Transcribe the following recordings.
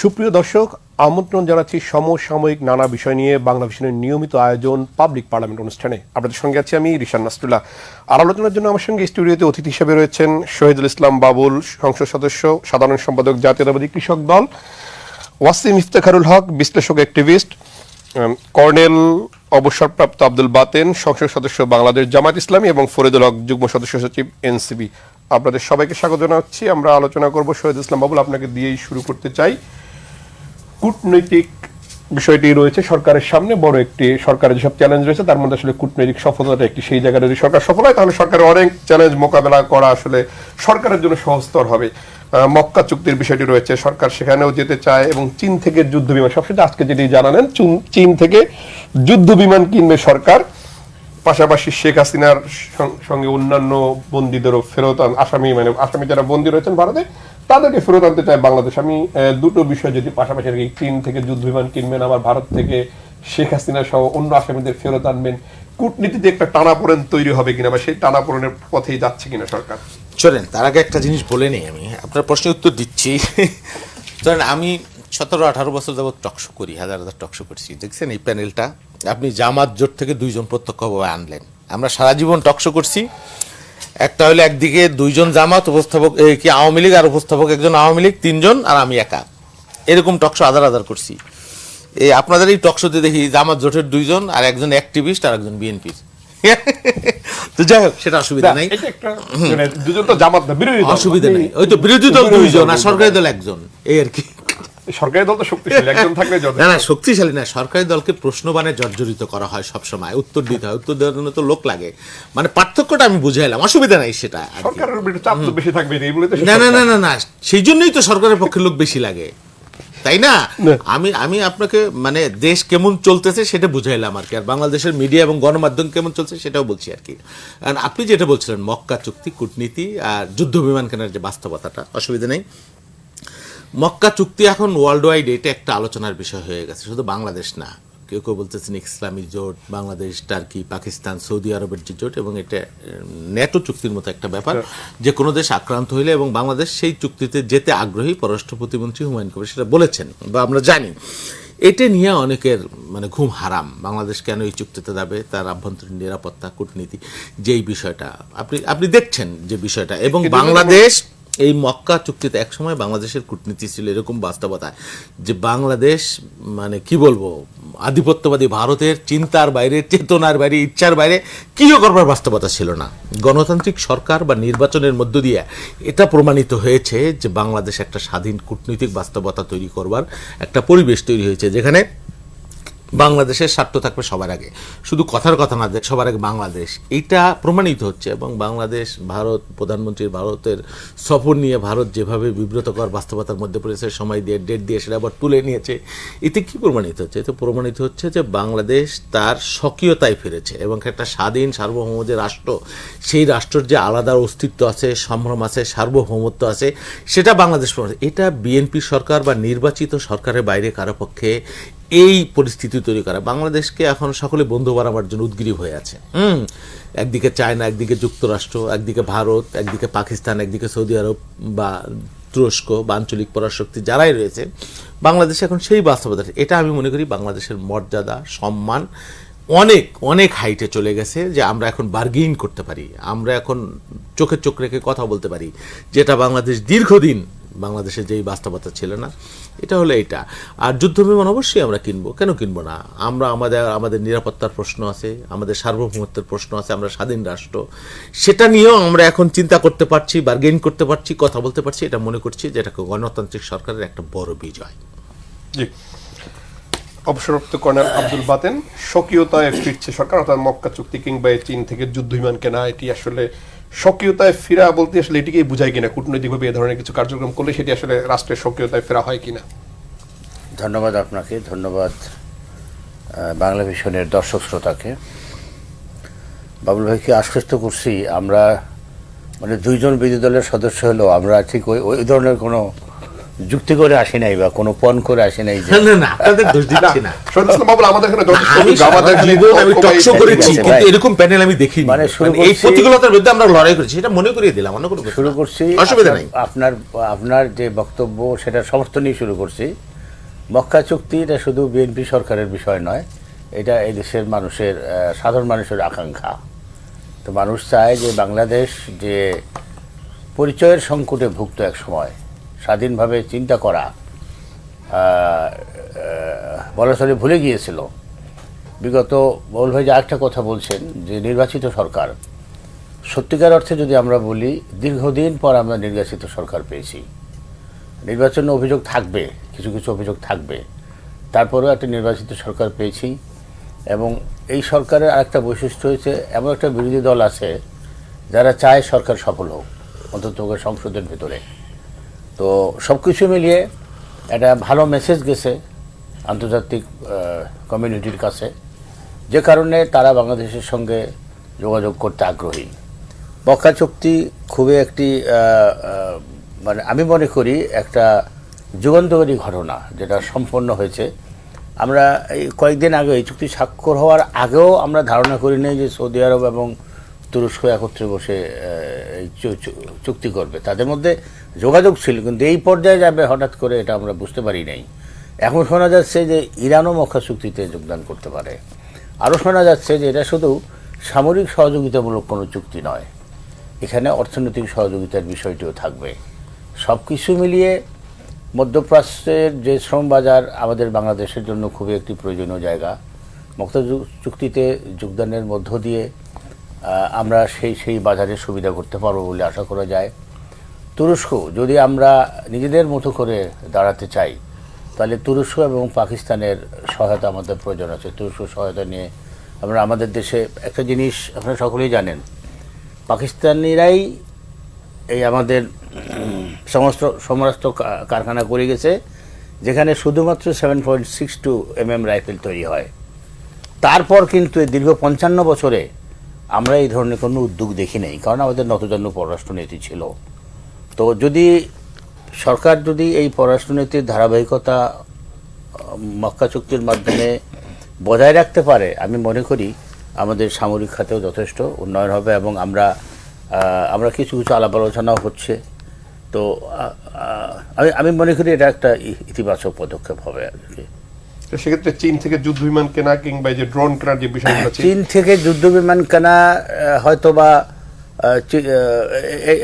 সুপ্রিয় দর্শক, আমন্ত্রণ জানাচ্ছি সমসাময়িক নানা বিষয় নিয়ে বাংলা ভিশনের নিয়মিত আয়োজন পাবলিক পার্লামেন্ট অনুষ্ঠানে। আপনাদের সঙ্গে আছি আমি রিশান নাসরুল্লাহ। আর আলোচনার জন্য আমার সঙ্গে স্টুডিওতে অতিথি হিসেবে রয়েছেন শহীদুল ইসলাম বাবুল, সংসদ সদস্য, সাধারণ সম্পাদক, জাতীয়তাবাদী কৃষক দল; ওয়াসিম ইফতেখারুল হক, বিশ্লেষক, অ্যাক্টিভিস্ট; কর্নেল অবসরপ্রাপ্ত আব্দুল বাতেন, সংসদ সদস্য, বাংলাদেশ জামায়াত ইসলামী; এবং ফরিদুল হক, যুগ্ম সদস্য সচিব, এনসিপি। আপনাদের সবাইকে স্বাগত জানাচ্ছি। আমরা আলোচনা করব। শহীদুল ইসলাম বাবুল, আপনাকে দিয়েই শুরু করতে চাই। কূটনৈতিক বিষয়টি রয়েছে সরকারের সামনে বড় একটি, সরকারের যেসব চ্যালেঞ্জ রয়েছে তার মধ্যে আসলে কূটনৈতিক সফলতা একটি। সেই জায়গায় যদি সরকার সফল হয় তাহলে সরকারের অনেক চ্যালেঞ্জ মোকাবেলা করা আসলে সরকারের জন্য সহজতর হবে। মক্কা চুক্তির বিষয়টি রয়েছে, সরকার সেখানেও যেতে চায়, এবং চীন থেকে যুদ্ধ বিমান, সবশেষে আজকে যেটি জানালেন চীন থেকে যুদ্ধ বিমান কিনবে সরকার। পাশাপাশি শেখ হাসিনার সঙ্গে অন্যান্য বন্দীদেরও ফেরত, আসামি যারা বন্দী রয়েছেন ভারতে তাদেরকে ফেরত আনতে চায় বাংলাদেশ। আমি দুটো বিষয় যদি পাশাপাশি, চীন থেকে যুদ্ধ বিমান কিনবেন, আবার ভারত থেকে শেখ হাসিনা সহ অন্য আসামিদের ফেরত আনবেন, কূটনীতিতে একটা টানাপোড়েন তৈরি হবে কিনা, বা সেই টানাপোড়েনের পথেই যাচ্ছে কিনা সরকার? চলেন তার আগে একটা জিনিস বলে নিই, আমি আপনার প্রশ্নের উত্তর দিচ্ছি। চলেন, আমি 17-18 বছর যাবৎ টকশো করি, হাজার হাজার টকশো করছি। দেখছেন এই প্যানেলটা, আপনি জামাত জোট থেকে দুইজন প্রত্যক্ষভাবে আনলেন। আমরা সারা জীবন টকশো করছি। একটা হলো একদিকে দুইজন জামাত উপস্থাপক, কি আওয়ামী লীগ, আর উপস্থাপক একজন আওয়ামী লীগ, তিনজন, আর আমি একা। এরকম টকশো হাজার হাজার করছি। এই আপনাদের এই টকশোতে দেখি জামাত জোটের দুইজন, আর একজন অ্যাক্টিভিস্ট, আর একজন বিএনপির। তো যাই হোক, সেটা অসুবিধা নাই, অসুবিধা নেই। ওই তো বিরোধী দল দুইজন আর সরকারি দল একজন, এই আর কি। সরকারি দল তো শক্তিশালী, একজন থাকলে না, শক্তিশালী না। সরকারি দলকে প্রশ্নবাণে জর্জরিত করা হয় সব সময়, উত্তর দিতে হয়, উত্তর দেওয়ার জন্য তো লোক লাগে। মানে পার্থক্যটা আমি বুঝাইলাম, অসুবিধা নাই সেটা। সরকারের চাপ তো বেশি থাকবে না না না না না, সেই জন্যই তো সরকারের পক্ষে লোক বেশি লাগে, তাই না? আমি আপনাকে মানে দেশ কেমন চলতেছে সেটা বুঝাইলাম আর কি, আর বাংলাদেশের মিডিয়া এবং গণমাধ্যম কেমন চলছে সেটাও বলছি আর কি। কারণ আপনি যেটা বলছিলেন মক্কা চুক্তি, কূটনীতি আর যুদ্ধ বিমান কেনার যে বাস্তবতাটা, অসুবিধা নেই। মক্কা চুক্তি এখন ওয়ার্ল্ড ওয়াইড এটা একটা আলোচনার বিষয় হয়ে গেছে, শুধু বাংলাদেশ না। কেউ কেউ বলতেছেন ইসলামী জোট, বাংলাদেশ, টার্কি, পাকিস্তান, সৌদি আরবের যে জোট, এবং এটা ন্যাটো চুক্তির মতো একটা ব্যাপার। যে কোনো দেশ আক্রান্ত হইলে এবং বাংলাদেশ সেই চুক্তিতে যেতে আগ্রহী, পররাষ্ট্র প্রতিমন্ত্রী হুমায়ুন কবির সেটা বলেছেন বা আমরা জানি। এটা নিয়ে অনেকের মানে ঘুম হারাম, বাংলাদেশ কেন এই চুক্তিতে যাবে, তার আভ্যন্তরীণ নিরাপত্তা, কূটনীতি, যেই বিষয়টা আপনি দেখছেন যে বিষয়টা। এবং বাংলাদেশ এই মক্কা চুক্তিতে একসময় বাংলাদেশের কূটনীতি ছিল এরকম বাস্তবতা যে বাংলাদেশ মানে কি বলবো, আধিপত্যবাদী ভারতের চিন্তার বাইরে, চেতনার বাইরে, ইচ্ছার বাইরে কিও করবার বাস্তবতা ছিল না। গণতান্ত্রিক সরকার বা নির্বাচনের মধ্য দিয়ে এটা প্রমাণিত হয়েছে যে বাংলাদেশ একটা স্বাধীন কূটনৈতিক বাস্তবতা তৈরি করবার একটা পরিবেশ তৈরি হয়েছে, যেখানে বাংলাদেশের স্বার্থ থাকবে সবার আগে, শুধু কথার কথা না, সবার আগে বাংলাদেশ, এইটা প্রমাণিত হচ্ছে। এবং বাংলাদেশ, ভারত, প্রধানমন্ত্রীর ভারতের সফর নিয়ে ভারত যেভাবে বিব্রতকর বাস্তবতার মধ্যে পড়েছে, সময় দিয়ে, ডেট দিয়ে সেটা আবার তুলে নিয়েছে, এতে কি প্রমাণিত হচ্ছে? এতে প্রমাণিত হচ্ছে যে বাংলাদেশ তার স্বকীয়তায় ফিরেছে এবং একটা স্বাধীন সার্বভৌম যে রাষ্ট্র, সেই রাষ্ট্রের যে আলাদা অস্তিত্ব আছে, সম্ভ্রম আছে, সার্বভৌমত্ব আছে, সেটা বাংলাদেশ প্রমাণ। এটা বিএনপি সরকার বা নির্বাচিত সরকারের বাইরে কারো পক্ষে এই পরিস্থিতি তৈরি করা। বাংলাদেশকে এখন সকলে বন্ধু বানাবার জন্য উদ্গ্রীব হয়ে আছে। একদিকে চায়না, একদিকে যুক্তরাষ্ট্র, একদিকে ভারত, একদিকে পাকিস্তান, একদিকে সৌদি আরব বা তুরস্ক বা আঞ্চলিক পরাশক্তি যারাই রয়েছে, বাংলাদেশ এখন সেই বাস্তবতা। এটা আমি মনে করি বাংলাদেশের মর্যাদা, সম্মান অনেক অনেক হাইটে চলে গেছে, যে আমরা এখন বার্গেইন করতে পারি, আমরা এখন চোখে চোখ রেখে কথা বলতে পারি, যেটা বাংলাদেশ দীর্ঘদিন বাংলাদেশে যেই বাস্তবতা ছিল না। এটা হলো এইটা। আর যুদ্ধ বিমান অবশ্যই আমরা কিনবো, কেন কিনবো না? আমরা আমাদের নিরাপত্তার প্রশ্ন আছে, আমাদের সার্বভৌমত্বের প্রশ্ন আছে, আমরা স্বাধীন রাষ্ট্র, সেটা নিয়েও আমরা এখন চিন্তা করতে পারছি, বার্গেইন করতে পারছি, কথা বলতে পারছি। এটা মনে করছি যে এটা গণতান্ত্রিক সরকারের একটা বড় বিজয়। জি। অবসরপ্রাপ্ত কর্নেল আব্দুল বাতেন, স্বকীয়তায় ফিরছে সরকার, অর্থাৎ মক্কা চুক্তি কিংবা চীন থেকে যুদ্ধ বিমান কেনা, এটি আসলে স্বকীয়তায় ফেরা বলতে আসলে এটিকেই বোঝায় কিনা? কূটনৈতিকভাবে এ ধরনের কিছু কার্যক্রম করলে সেটি আসলে রাষ্ট্রের স্বকীয়তায় ফেরা হয় কিনা? ধন্যবাদ আপনাকে, ধন্যবাদ বাংলা ভিশনের দর্শক শ্রোতাকে। বাবুল ভাইকে আশ্বস্ত করছি, আমরা মানে দুইজন বিরোধী দলের সদস্য হলেও আমরা ঠিক ওই ধরনের কোনো যুক্তি করে আসি নাই বা কোনো পণ করে আসি নাই যে না না আপনাদের দোষ দিচ্ছি না শহীদুল ইসলাম বাবুল, আমাদের এখানে যথেষ্ট আমি অভিজ্ঞ, আমাদের এখানে আমি টকশো করেছি, ঠিক আছে, কিন্তু ভাই। এরকম প্যানেল আমি দেখিনি। মানে শুরু মানে এই করছি- প্রতিকূলতার বিরুদ্ধে আমরা লড়াই করেছি, সেটা মনে করিয়ে দিলাম, অন্য কোনো শুরু করছি অসুবিধা নেই। আপনার আপনার যে বক্তব্য সেটা সমর্থনই শুরু করছি। মক্কা চুক্তি এটা শুধু বিএনপি সরকারের বিষয় নয়, এটা এই দেশের মানুষের সাধারণ মানুষের আকাঙ্ক্ষা। তো মানুষ চায় যে বাংলাদেশ যে পরিচয়ের সংকটে ভুগত এক সময়, স্বাধীনভাবে চিন্তা করা বলা চলে ভুলে গিয়েছিল। বিগত বাবুল ভাই যে আরেকটা কথা বলছেন যে নির্বাচিত সরকার, সত্যিকার অর্থে যদি আমরা বলি দীর্ঘদিন পর আমরা নির্বাচিত সরকার পেয়েছি। নির্বাচনে অভিযোগ থাকবে, কিছু কিছু অভিযোগ থাকবে, তারপরেও একটা নির্বাচিত সরকার পেয়েছি। এবং এই সরকারের আরেকটা বৈশিষ্ট্য হয়েছে, এমন একটা বিরোধী দল আছে যারা চায় সরকার সফল হোক, অন্তত সংসদের ভিতরে। তো সব কিছু মিলিয়ে একটা ভালো মেসেজ গেছে আন্তর্জাতিক কমিউনিটির কাছে, যে কারণে তারা বাংলাদেশের সঙ্গে যোগাযোগ করতে আগ্রহী। মক্কা চুক্তি খুবই একটি মানে আমি মনে করি একটা যুগান্তকারী ঘটনা যেটা সম্পন্ন হয়েছে। আমরা এই কয়েকদিন আগে এই চুক্তি স্বাক্ষর হওয়ার আগেও আমরা ধারণা করি নাই যে সৌদি আরব এবং তুরস্ক একত্রে বসে এই চুক্তি করবে। তাদের মধ্যে যোগাযোগ ছিল, কিন্তু এই পর্যায়ে যাবে হঠাৎ করে এটা আমরা বুঝতে পারি নাই। এখন শোনা যাচ্ছে যে ইরানও মক্কা চুক্তিতে যোগদান করতে পারে। আরও শোনা যাচ্ছে যে এটা শুধু সামরিক সহযোগিতামূলক কোনো চুক্তি নয়, এখানে অর্থনৈতিক সহযোগিতার বিষয়টিও থাকবে। সব কিছু মিলিয়ে মধ্যপ্রাচ্যের যে শ্রম বাজার আমাদের বাংলাদেশের জন্য খুবই একটি প্রয়োজনীয় জায়গা। মক্কা চুক্তিতে যোগদানের মধ্য দিয়ে আমরা সেই বাজারে সুবিধা করতে পারবো বলে আশা করা যায়। তুরস্ক যদি আমরা নিজেদের মতো করে দাঁড়াতে চাই, তাহলে তুরস্ক এবং পাকিস্তানের সহায়তা আমাদের প্রয়োজন আছে। তুরস্ক সহায়তা নিয়ে আমরা আমাদের দেশে একটা জিনিস আপনারা সকলেই জানেন, পাকিস্তানিরাই এই আমাদের সমরাস্ত্র কারখানা করে গেছে, যেখানে শুধুমাত্র 7.62 mm রাইফেল তৈরি হয়। তারপর কিন্তু এই দীর্ঘ 55 বছরে আমরা এই ধরনের কোনো উদ্যোগ দেখি নাই, কারণ আমাদের নতজানু পররাষ্ট্রনীতি ছিল। তো যদি সরকার যদি এই পররাষ্ট্রনীতির ধারাবাহিকতা মক্কা চুক্তির মাধ্যমে বজায় রাখতে পারে, আমি মনে করি আমাদের সামরিক খাতেও যথেষ্ট উন্নয়ন হবে। এবং আমরা কিছু কিছু আলাপ আলোচনাও হচ্ছে। তো আমি মনে করি এটা একটা ইতিবাচক পদক্ষেপ হবে আর কি। সেক্ষেত্রে চীন থেকে যুদ্ধ বিমান কেনা কিংবা যে ড্রোন কেনার যে বিষয়গুলো আছে, চীন থেকে যুদ্ধ বিমান কেনা হয়তো বা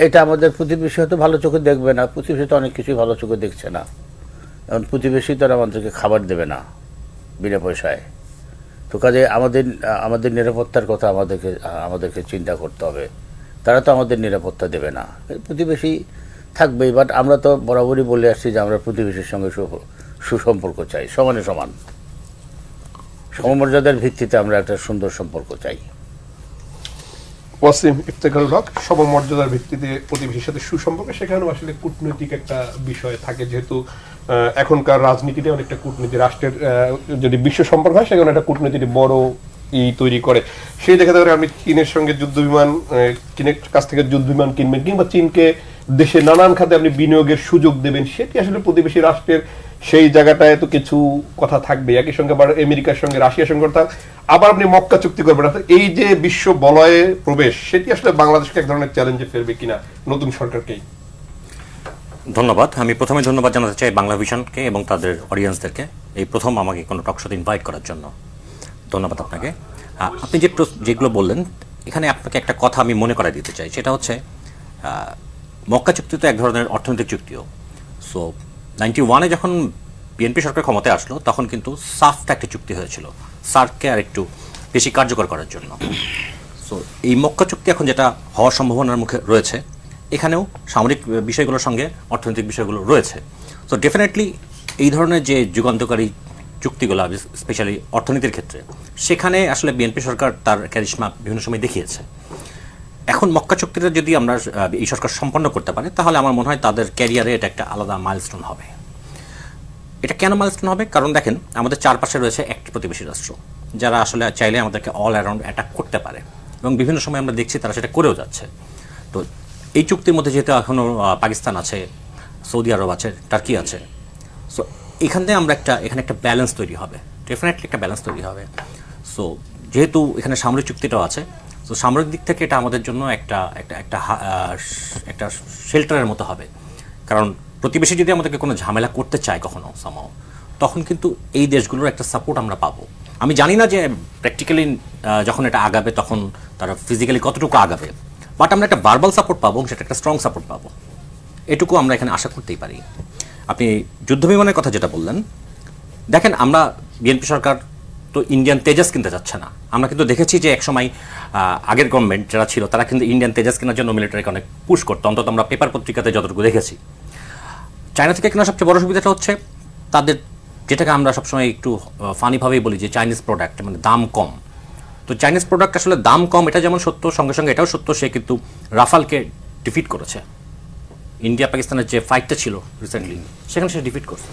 এটা আমাদের প্রতিবেশী হয়তো ভালো চোখে দেখবে না। প্রতিবেশী তো অনেক কিছুই ভালো চোখে দেখছে না। এখন প্রতিবেশী তো আমাদেরকে খাবার দেবে না বিনা পয়সায়। তো কাজে আমাদের নিরাপত্তার কথা আমাদেরকে চিন্তা করতে হবে। তারা তো আমাদের নিরাপত্তা দেবে না, প্রতিবেশী থাকবেই। বাট আমরা তো বরাবরই বলে আসছি যে আমরা প্রতিবেশীর সঙ্গে সুসম্পর্ক চাই, সমানে সমান, সমমর্যাদার ভিত্তিতে আমরা একটা সুন্দর সম্পর্ক চাই। ওয়াসিম ইফতেখারুল হক, সমমর্যাদার ভিত্তিতে প্রতিবেশীর সাথে সুসম্পর্ক, সেখানেও আসলে কূটনৈতিক একটা বিষয় থাকে, যেহেতু এখনকার রাজনীতিতে অনেকটা কূটনীতি, রাষ্ট্রের যদি বিশ্ব সম্পর্ক হয় সেখানে একটা কূটনীতির বড় তৈরি করে। সেই জায়গা থেকে আপনি চীনের সঙ্গে যুদ্ধ বিমান, চীনের কাছ থেকে যুদ্ধ বিমান কিনবেন কিংবা চীনকে দেশে নানান খাতে আপনি বিনিয়োগের সুযোগ দেবেন, সেটি আসলে প্রতিবেশী রাষ্ট্রের সেই জায়গাটায় তো কিছু কথা থাকবে। একই সঙ্গে আবার আমেরিকার সঙ্গে রাশিয়ার সঙ্গে কথা, আবার আপনি মক্কা চুক্তি করবেন। এই যে বিশ্ব বলয়ে প্রবেশ, সেটি আসলে বাংলাদেশকে এক ধরনের চ্যালেঞ্জে ফেলবে কিনা নতুন সরকারকেই। ধন্যবাদ। আমি প্রথমে ধন্যবাদ জানাতে চাই বাংলা ভিশনকে এবং তাদের অডিয়েন্সদেরকে এই প্রথম আমাকে কোনো টকশোতে ইনভাইট করার জন্য। ধন্যবাদ আপনাকে। আপনি যেগুলো বললেন, এখানে আপনাকে একটা কথা আমি মনে করাই দিতে চাই, সেটা হচ্ছে মক্কা চুক্তি তো এক ধরনের অর্থনৈতিক চুক্তিও। সো 91-এ যখন বিএনপি সরকার ক্ষমতায় আসলো, তখন কিন্তু সাফট একটা চুক্তি হয়েছিল সার্ককে আর একটু বেশি কার্যকর করার জন্য। সো এই মক্কা চুক্তি এখন যেটা হওয়ার সম্ভাবনার মুখে রয়েছে, এখানেও সামরিক বিষয়গুলোর সঙ্গে অর্থনৈতিক বিষয়গুলো রয়েছে। সো ডেফিনেটলি এই ধরনের যে যুগান্তকারী চুক্তিগুলো, স্পেশালি অর্থনীতির ক্ষেত্রে, সেখানে আসলে বিএনপি সরকার তার ক্যারিশমা বিভিন্ন সময় দেখিয়েছে। এখন মক্কা চুক্তিটা যদি আমরা এই সরকার সম্পন্ন করতে পারে, তাহলে আমার মনে হয় তাদের ক্যারিয়ারে এটা একটা আলাদা মাইলস্টোন হবে। এটা কেন মাইলস্টোন হবে? কারণ দেখেন, আমাদের চারপাশে রয়েছে একটি প্রতিবেশী রাষ্ট্র, যারা আসলে চাইলে আমাদেরকে অল অ্যারাউন্ড অ্যাটাক করতে পারে, এবং বিভিন্ন সময় আমরা দেখছি তারা সেটা করেও যাচ্ছে। তো এই চুক্তির মধ্যে যেহেতু এখনও পাকিস্তান আছে, সৌদি আরব আছে, টার্কি আছে। সো এখানে এখানে একটা ব্যালেন্স তৈরি হবে, ডেফিনেটলি একটা ব্যালেন্স তৈরি হবে। সো যেহেতু এখানে সামরিক চুক্তিটাও আছে, সো সামরিক দিক থেকে এটা আমাদের জন্য একটা শেল্টারের মতো হবে। কারণ প্রতিবেশী যদি আমাদেরকে কোনো ঝামেলা করতে চায় কখনো সামাও, তখন কিন্তু এই দেশগুলোর একটা সাপোর্ট আমরা পাবো। আমি জানি না যে প্র্যাকটিক্যালি যখন এটা আগাবে তখন তারা ফিজিক্যালি কতটুকু আগাবে, বাট আমরা একটা ভার্বাল সাপোর্ট পাবো, সেটা একটা স্ট্রং সাপোর্ট পাবো, এটুকু আমরা এখানে আশা করতেই পারি। আপনি যুদ্ধ বিমানের কথা যেটা বললেন, দেখেন আমরা বিএনপি সরকার তো ইন্ডিয়ান তেজাস কিনতে যাচ্ছে না। আমরা কিন্তু দেখেছি যে একসময় আগের গভর্নমেন্ট যারা ছিল তারা কিন্তু ইন্ডিয়ান তেজাস কেনার জন্য মিলিটারিকে অনেক পুশ করতো, অন্তত আমরা পেপার পত্রিকাতে যতটুকু দেখেছি। চায়না থেকে কেনার সবচেয়ে বড় সুবিধাটা হচ্ছে তাদের, যেটাকে আমরা সবসময় একটু ফানিভাবেই বলি যে চাইনিজ প্রোডাক্ট, মানে দাম কম। তো চাইনিজ প্রোডাক্ট আসলে দাম কম, এটা যেমন সত্য, সঙ্গে সঙ্গে এটাও সত্য সে কিন্তু রাফালকে ডিফিট করেছে। ইন্ডিয়া পাকিস্তানের যে ফাইটটা ছিল রিসেন্টলি, সেখানে সে ডিফিট করছে।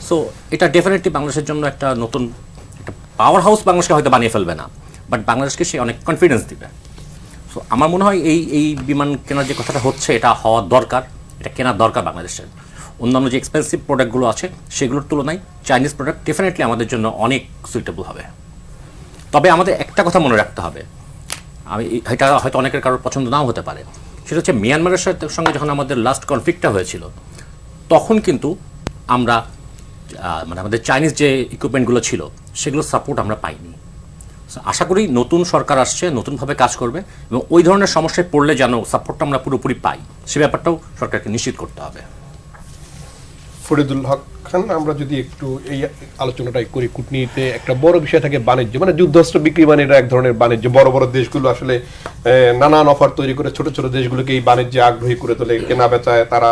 সো এটা ডেফিনেটলি বাংলাদেশের জন্য একটা নতুন একটা পাওয়ার হাউস বাংলাদেশকে হয়তো বানিয়ে ফেলবে না, বাট বাংলাদেশকে সে অনেক কনফিডেন্স দিবে। সো আমার মনে হয় এই বিমান কেনার যে কথাটা হচ্ছে, এটা হওয়া দরকার, এটা কেনার দরকার বাংলাদেশের। অন্যান্য যে এক্সপেন্সিভ প্রোডাক্টগুলো আছে সেগুলোর তুলনায় চাইনিজ প্রোডাক্ট ডেফিনেটলি আমাদের জন্য অনেক সুইটেবল হবে। তবে আমাদের একটা কথা মনে রাখতে হবে, এটা হয়তো অনেকের কারোর পছন্দ নাও হতে পারে, সেটা হচ্ছে মিয়ানমারের সঙ্গে যখন আমাদের লাস্ট কনফ্লিক্টটা হয়েছিল, তখন কিন্তু আমরা মানে আমাদের চাইনিজ যে ইকুইপমেন্টগুলো ছিল সেগুলোর সাপোর্ট আমরা পাইনি। আশা করি নতুন সরকার আসছে, নতুনভাবে কাজ করবে এবং ওই ধরনের সমস্যায় পড়লে যেন সাপোর্টটা আমরা পুরোপুরি পাই, সে ব্যাপারটাও সরকারকে নিশ্চিত করতে হবে। ফরিদুল হক খান, আমরা যদি একটু এই আলোচনাটাই করি, কূটনীতিতে একটা বড় বিষয় থাকে বাণিজ্য, মানে যুদ্ধাস্ত্র বিক্রি, মানে এটা এক ধরনের বাণিজ্য। বড় বড় দেশগুলো আসলে নানান অফার তৈরি করে ছোট ছোট দেশগুলোকে এই বাণিজ্যে আগ্রহী করে তোলে, কেনা বেচায় তারা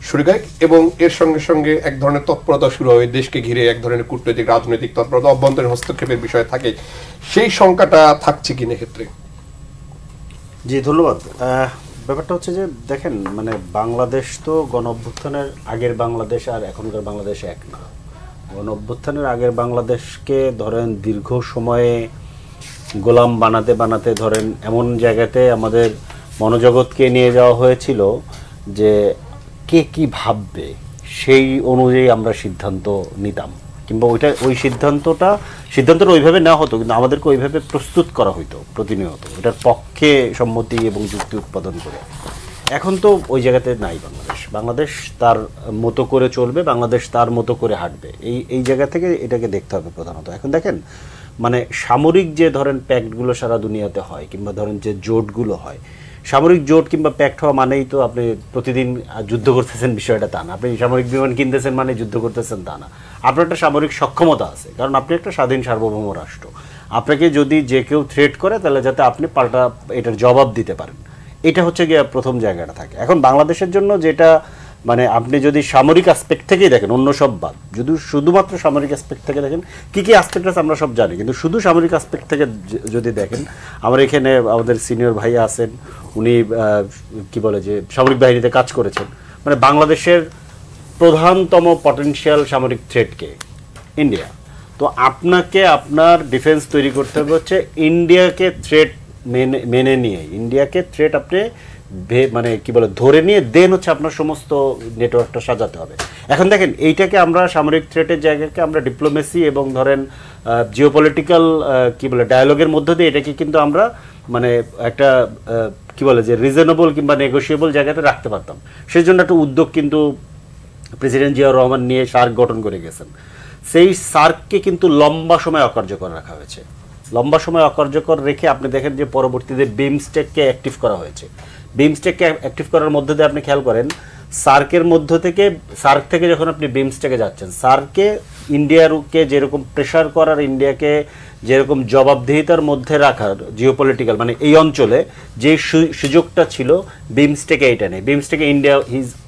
শুরু করে, এবং এর সঙ্গে সঙ্গে এক ধরনের তৎপরতা শুরু হয় দেশকে ঘিরে, এক ধরনের কূটনৈতিক রাজনৈতিক তৎপরতা, অভ্যন্তরীণ হস্তক্ষেপের বিষয় থাকে। সেই সংখ্যাটা থাকছে কিনা ক্ষেত্রে? জি ধন্যবাদ। ব্যাপারটা হচ্ছে যে দেখেন, মানে বাংলাদেশ তো গণ অভ্যুত্থানের আগের বাংলাদেশ আর এখনকার বাংলাদেশ এক না। গণ অভ্যুত্থানের আগের বাংলাদেশকে ধরেন দীর্ঘ সময়ে গোলাম বানাতে বানাতে ধরেন এমন জায়গাতে আমাদের মনোজগৎকে নিয়ে যাওয়া হয়েছিল যে কে কি ভাববে সেই অনুযায়ী আমরা সিদ্ধান্ত নিতাম, কিংবা ওই সিদ্ধান্তটা ওইভাবে নেওয়া হতো, কিন্তু আমাদেরকে ওইভাবে প্রস্তুত করা হইতো প্রতিনিয়ত, এটার পক্ষে সম্মতি এবং যুক্তি উৎপাদন করে। এখন তো ওই জায়গাতে নাই বাংলাদেশ তার মতো করে চলবে, বাংলাদেশ তার মতো করে হাঁটবে, এই জায়গা থেকে এটাকে দেখতে হবে প্রধানত। এখন দেখেন, মানে সামরিক যে ধরেন প্যাক্টগুলো সারা দুনিয়াতে হয়, কিংবা ধরেন যে জোটগুলো হয়, সামরিক জোট কিংবা প্যাক্ট হওয়া মানেই তো আপনি প্রতিদিন যুদ্ধ করতেছেন বিষয়টা তা না। আপনি সামরিক বিমান কিনতেছেন মানে যুদ্ধ করতেছেন তা না। আপনার একটা সামরিক সক্ষমতা আছে, কারণ আপনি একটা স্বাধীন সার্বভৌম রাষ্ট্র। আপনাকে যদি যে কেউ থ্রেট করে, তাহলে যাতে আপনি পাল্টা এটার জবাব দিতে পারেন, এটা হচ্ছে গিয়ে প্রথম জায়গাটা থাকে। এখন বাংলাদেশের জন্য যেটা, মানে আপনি যদি সামরিক অ্যাসপেক্ট থেকেই দেখেন, অন্য সব বাদ, যদি শুধুমাত্র সামরিক অ্যাসপেক্ট থেকে দেখেন, কী কী অ্যাসপেক্ট আছে আমরা সব জানি, কিন্তু শুধু সামরিক অ্যাসপেক্ট থেকে যদি দেখেন, আমার এখানে আমাদের সিনিয়র ভাইয়া আছেন, উনি কি বলে যে সামরিক বাহিনীতে কাজ করেছেন, মানে বাংলাদেশের প্রধানতম পটেনশিয়াল সামরিক থ্রেটকে ইন্ডিয়া। তো আপনাকে আপনার ডিফেন্স তৈরি করতে হবে হচ্ছে ইন্ডিয়াকে থ্রেট মেনে নিয়ে, ইন্ডিয়াকে থ্রেট আপনি মানে কি বলে ধরে নিয়ে দেন হচ্ছে আপনার সমস্ত নেটওয়ার্কটা সাজাতে হবে। এখন দেখেন, এইটাকে আমরা সামরিক থ্রেটের জায়গাকে আমরা ডিপ্লোমেসি এবং ধরেন জিওপলিটিক্যাল কি বলে ডায়ালগের মধ্য দিয়ে এটাকে কিন্তু আমরা মানে একটা কি বলে যে রিজনেবল কিংবা নেগোসিয়েবল জায়গাতে রাখতে পারতাম। সেই জন্য একটা উদ্যোগ কিন্তু প্রেসিডেন্ট জিয়াউর রহমান নিয়ে সার্ক গঠন করে গেছেন। সেই সার্ককে কিন্তু লম্বা সময় অকার্যকর রাখা হয়েছে। লম্বা সময় অকার্যকর রেখে আপনি দেখেন যে পরবর্তীতে বিমস্টেককে অ্যাক্টিভ করা হয়েছে। বিমস্টেককে অ্যাক্টিভ করার মধ্যে দিয়ে আপনি খেয়াল করেন, সার্ক থেকে যখন আপনি বিমস্টেকে যাচ্ছেন, সার্কে ইন্ডিয়াকে যেরকম প্রেশার করার, ইন্ডিয়াকে যেরকম জবাবদিহিতার মধ্যে রাখার জিওপলিটিক্যাল, মানে এই অঞ্চলে যে সুযোগটা ছিল, বিমস্টেকে এইটা নেই। বিমস্টেকে India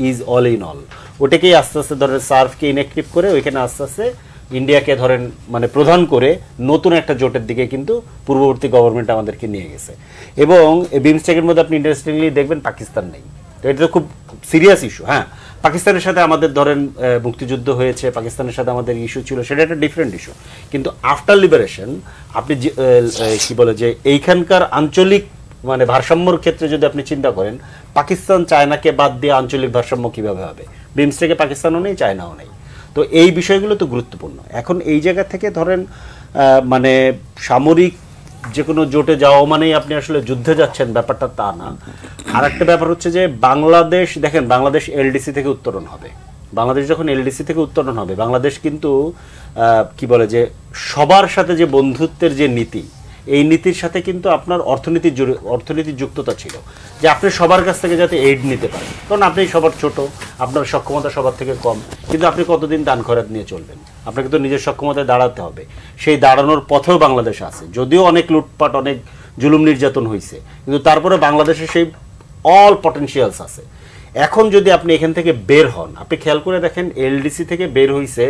is all in all, ওটাকেই আস্তে আস্তে ধরেন সার্ককে ইনঅ্যাক্টিভ করে ওইখানে আস্তে আস্তে ইন্ডিয়াকে ধরেন মানে প্রধান করে নতুন একটা জোটের দিকে কিন্তু পূর্ববর্তী গভর্নমেন্ট আমাদেরকে নিয়ে গেছে। এবং এই বিমস্টেকের মধ্যে আপনি ইন্টারেস্টিংলি দেখবেন পাকিস্তান নেই। তো এটা তো খুব সিরিয়াস ইস্যু। হ্যাঁ, পাকিস্তানের সাথে আমাদের ধরেন মুক্তিযুদ্ধ হয়েছে, পাকিস্তানের সাথে আমাদের ইস্যু ছিল, সেটা একটা ডিফারেন্ট ইস্যু। কিন্তু আফটার লিবারেশন আপনি কি বলে যে এইখানকার আঞ্চলিক মানে ভারসাম্যর ক্ষেত্রে যদি আপনি চিন্তা করেন, পাকিস্তান চায়নাকে বাদ দিয়ে আঞ্চলিক ভারসাম্য কীভাবে হবে? বিমস্টেকে পাকিস্তানও নেই, চায়নাও নেই। তো এই বিষয়গুলো তো গুরুত্বপূর্ণ। এখন এই জায়গা থেকে ধরেন মানে সামরিক যে কোনো জোটে যাওয়া মানেই আপনি আসলে যুদ্ধে যাচ্ছেন, ব্যাপারটা তা না। আর একটা ব্যাপার হচ্ছে যে বাংলাদেশ, দেখেন বাংলাদেশ এলডিসি থেকে উত্তরণ হবে। বাংলাদেশ যখন এলডিসি থেকে উত্তরণ হবে, বাংলাদেশ কিন্তু কি বলে যে সবার সাথে যে বন্ধুত্বের যে নীতি, এই নীতির সাথে কিন্তু আপনার অর্থনীতির যুক্ততা ছিল, যে আপনি সবার কাছ থেকে যাতে এইড নিতে পারেন। কারণ আপনি সবার ছোট, আপনার সক্ষমতা সবার থেকে কম, কিন্তু আপনি কতদিন দান খয়রাত নিয়ে চলবেন? আপনাকে তো নিজের সক্ষমতায় দাঁড়াতে হবে। সেই দাঁড়ানোর পথেও বাংলাদেশ আছে, যদিও অনেক লুটপাট, অনেক জুলুম নির্যাতন হয়েছে, কিন্তু তারপরে বাংলাদেশে সেই অল পটেনশিয়ালস আছে। এখন যদি আপনি এখান থেকে বের হন, আপনি খেয়াল করে দেখেন এলডিসি থেকে বের হইছে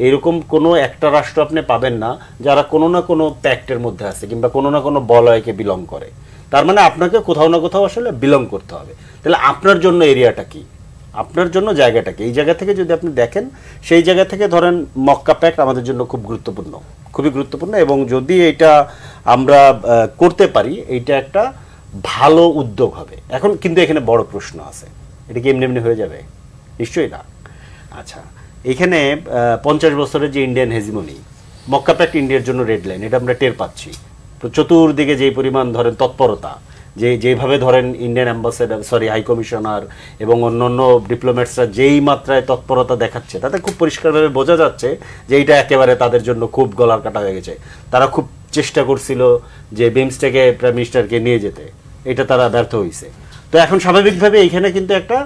এরকম কোনো একটা রাষ্ট্র আপনি পাবেন না যারা কোনো না কোনো প্যাক্টের মধ্যে আছে কিংবা কোনো না কোনো বলয়কে বিলং করে। তার মানে আপনাকে কোথাও না কোথাও আসলে বিলং করতে হবে। তাহলে আপনার জন্য এরিয়াটা কি, আপনার জন্য জায়গাটা কি? এই জায়গা থেকে যদি আপনি দেখেন, সেই জায়গা থেকে ধরেন মক্কা প্যাক্ট আমাদের জন্য খুব গুরুত্বপূর্ণ, খুবই গুরুত্বপূর্ণ। এবং যদি এটা আমরা করতে পারি, এইটা একটা ভালো উদ্যোগ হবে। এখন কিন্তু এখানে বড় প্রশ্ন আছে, এটা কি এমনি এমনি হয়ে যাবে? নিশ্চয়ই না। আচ্ছা, এখানে 50 বছরের যে ইন্ডিয়ান হেজিমনি, মক্কা প্যাক্ট ইন্ডিয়ার জন্য রেড লাইন, এটা আমরা টের পাচ্ছি। তো চতুর্দিকে যেই পরিমাণ ধরেন তৎপরতা, যেভাবে ধরেন ইন্ডিয়ান অ্যাম্বাসেডার, হাই কমিশনার এবং অন্যান্য ডিপ্লোম্যাটসরা যেই মাত্রায় তৎপরতা দেখাচ্ছে, তাতে খুব পরিষ্কারভাবে বোঝা যাচ্ছে যে এইটা একেবারে তাদের জন্য খুব গলার কাটা হয়ে গেছে। তারা খুব চেষ্টা করছিল যে বিমস্টেকে প্রাইম মিনিস্টারকে নিয়ে যেতে, এটা তারা ব্যর্থ হয়েছে। তো এখন স্বাভাবিকভাবে এইখানে কিন্তু একটা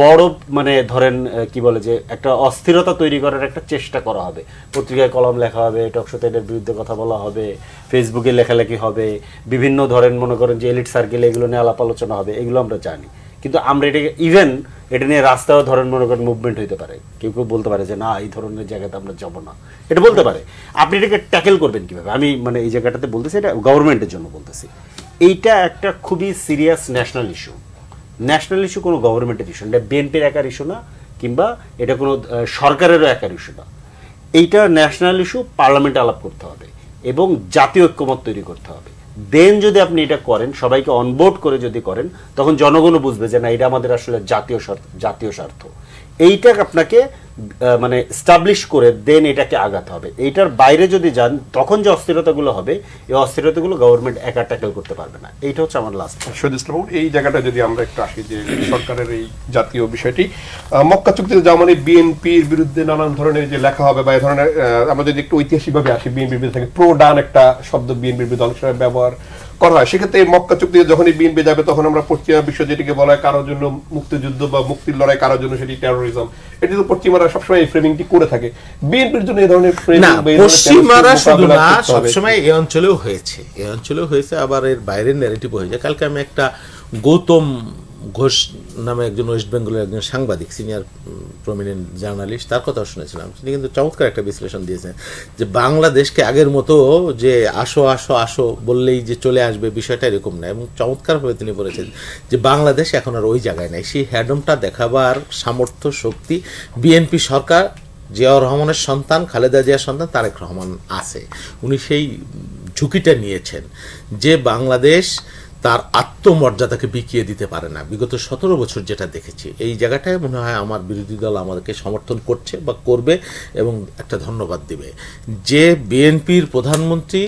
বড় মানে ধরেন কি বলে যে একটা অস্থিরতা তৈরি করার একটা চেষ্টা করা হবে। পত্রিকায় কলম লেখা হবে, টকশোতে এটার বিরুদ্ধে কথা বলা হবে, ফেসবুকে লেখালেখি হবে, বিভিন্ন ধরেন মনে করেন যে এলিট সার্কেলে এগুলো নিয়ে আলাপ আলোচনা হবে, এগুলো আমরা জানি। কিন্তু আমরা এটাকে ইভেন এটা নিয়ে রাস্তাও ধরেন মনে করেন মুভমেন্ট হইতে পারে, কেউ কেউ বলতে পারে যে না এই ধরনের জায়গাতে আমরা যাব না, এটা বলতে পারে। আপনি এটাকে ট্যাকেল করবেন কিভাবে? আমি মানে এই জায়গাটাতে বলতেছি, এটা গভর্নমেন্টের জন্য বলতেছি। এইটা একটা খুবই serious national issue. National issue কোনো গভর্নমেন্টের ইস্যু, এটা বিএনপির একার ইস্যু না, কিংবা এটা কোনো সরকারেরও একার ইস্যু না। এইটা ন্যাশনাল ইস্যু, পার্লামেন্টে আলাপ করতে হবে এবং জাতীয় ঐক্যমত তৈরি করতে হবে। দেন যদি আপনি এটা করেন, সবাইকে অনবোর্ড করে যদি করেন, তখন জনগণও বুঝবে যে না এটা আমাদের আসলে জাতীয় স্বার্থ। এইটা আপনাকে মানে স্টাবলিশ করে দেন এটাকে আগাতে হবে। এইটার বাইরে যদি যান, তখন যে অস্থিরতাগুলো হবে, এই অস্থিরতাগুলো গভর্নমেন্ট একা ট্যাকেল করতে পারবে না। এইটা হচ্ছে আমার লাস্ট। শহীদ ইসলাম, এই জায়গাটা যদি আমরা একটু আসি যে সরকারের এই জাতীয় বিষয়টি, মক্কা চুক্তিতে যাওয়া মানে বিএনপির বিরুদ্ধে নানান ধরনের যে লেখা হবে বা এই ধরনের, আমরা যদি একটু ঐতিহাসিকভাবে আসি, বিএনপির বিরুদ্ধে থাকে প্রো ডান একটা শব্দ বিএনপির বিরুদ্ধে অনেক সময় ব্যবহার করা হয়। সেক্ষেত্রে মক্কা চুক্তিতে যখনই বিএনপি যাবে, তখন আমরা পশ্চিমা বিশ্ব যেটিকে বলা হয় কারোর জন্য মুক্তিযুদ্ধ বা মুক্তির লড়াই, কারোর জন্য সেটি টেরোরিজম, এটি তো পশ্চিমারা সবসময় এই ফ্রেমিংটি করে থাকে। বিএনপির জন্য এই ধরনের না, পশ্চিমারা শুধু না, সবসময় এই অঞ্চলেও হয়েছে, আবার এর বাইরের ন্যারেটিভ হয়ে যায়। কালকে আমি একটা গৌতম ঘোষ নামে একজন ওয়েস্ট বেঙ্গলের একজন সাংবাদিক, সিনিয়র প্রমিনেন্ট জার্নালিস্ট, তার কথা শুনেছিলাম। তিনি কিন্তু চমৎকার একটা বিশ্লেষণ দিয়েছেন যে বাংলাদেশকে আগের মতো যে আসো আসো আসো বললেই যে চলে আসবে, বিষয়টা এরকম না। এবং চমৎকারভাবে তিনি বলেছেন যে বাংলাদেশ এখন আর ওই জায়গায় নাই। সেই হ্যাডমটা দেখাবার সামর্থ্য, শক্তি বিএনপি সরকার, জিয়াউর রহমানের সন্তান, খালেদা জিয়ার সন্তান তারেক রহমান আছে। উনি সেই ঝুঁকিটা নিয়েছেন যে বাংলাদেশ তার আত্মমর্যাদাকে বিকিয়ে দিতে পারে না। বিগত 17 বছর যেটা দেখেছি, এই জায়গাটায় মনে হয় আমার বিরোধী দল আমাদেরকে সমর্থন করছে বা করবে এবং একটা ধন্যবাদ দিবে। যে বিএনপির প্রধানমন্ত্রী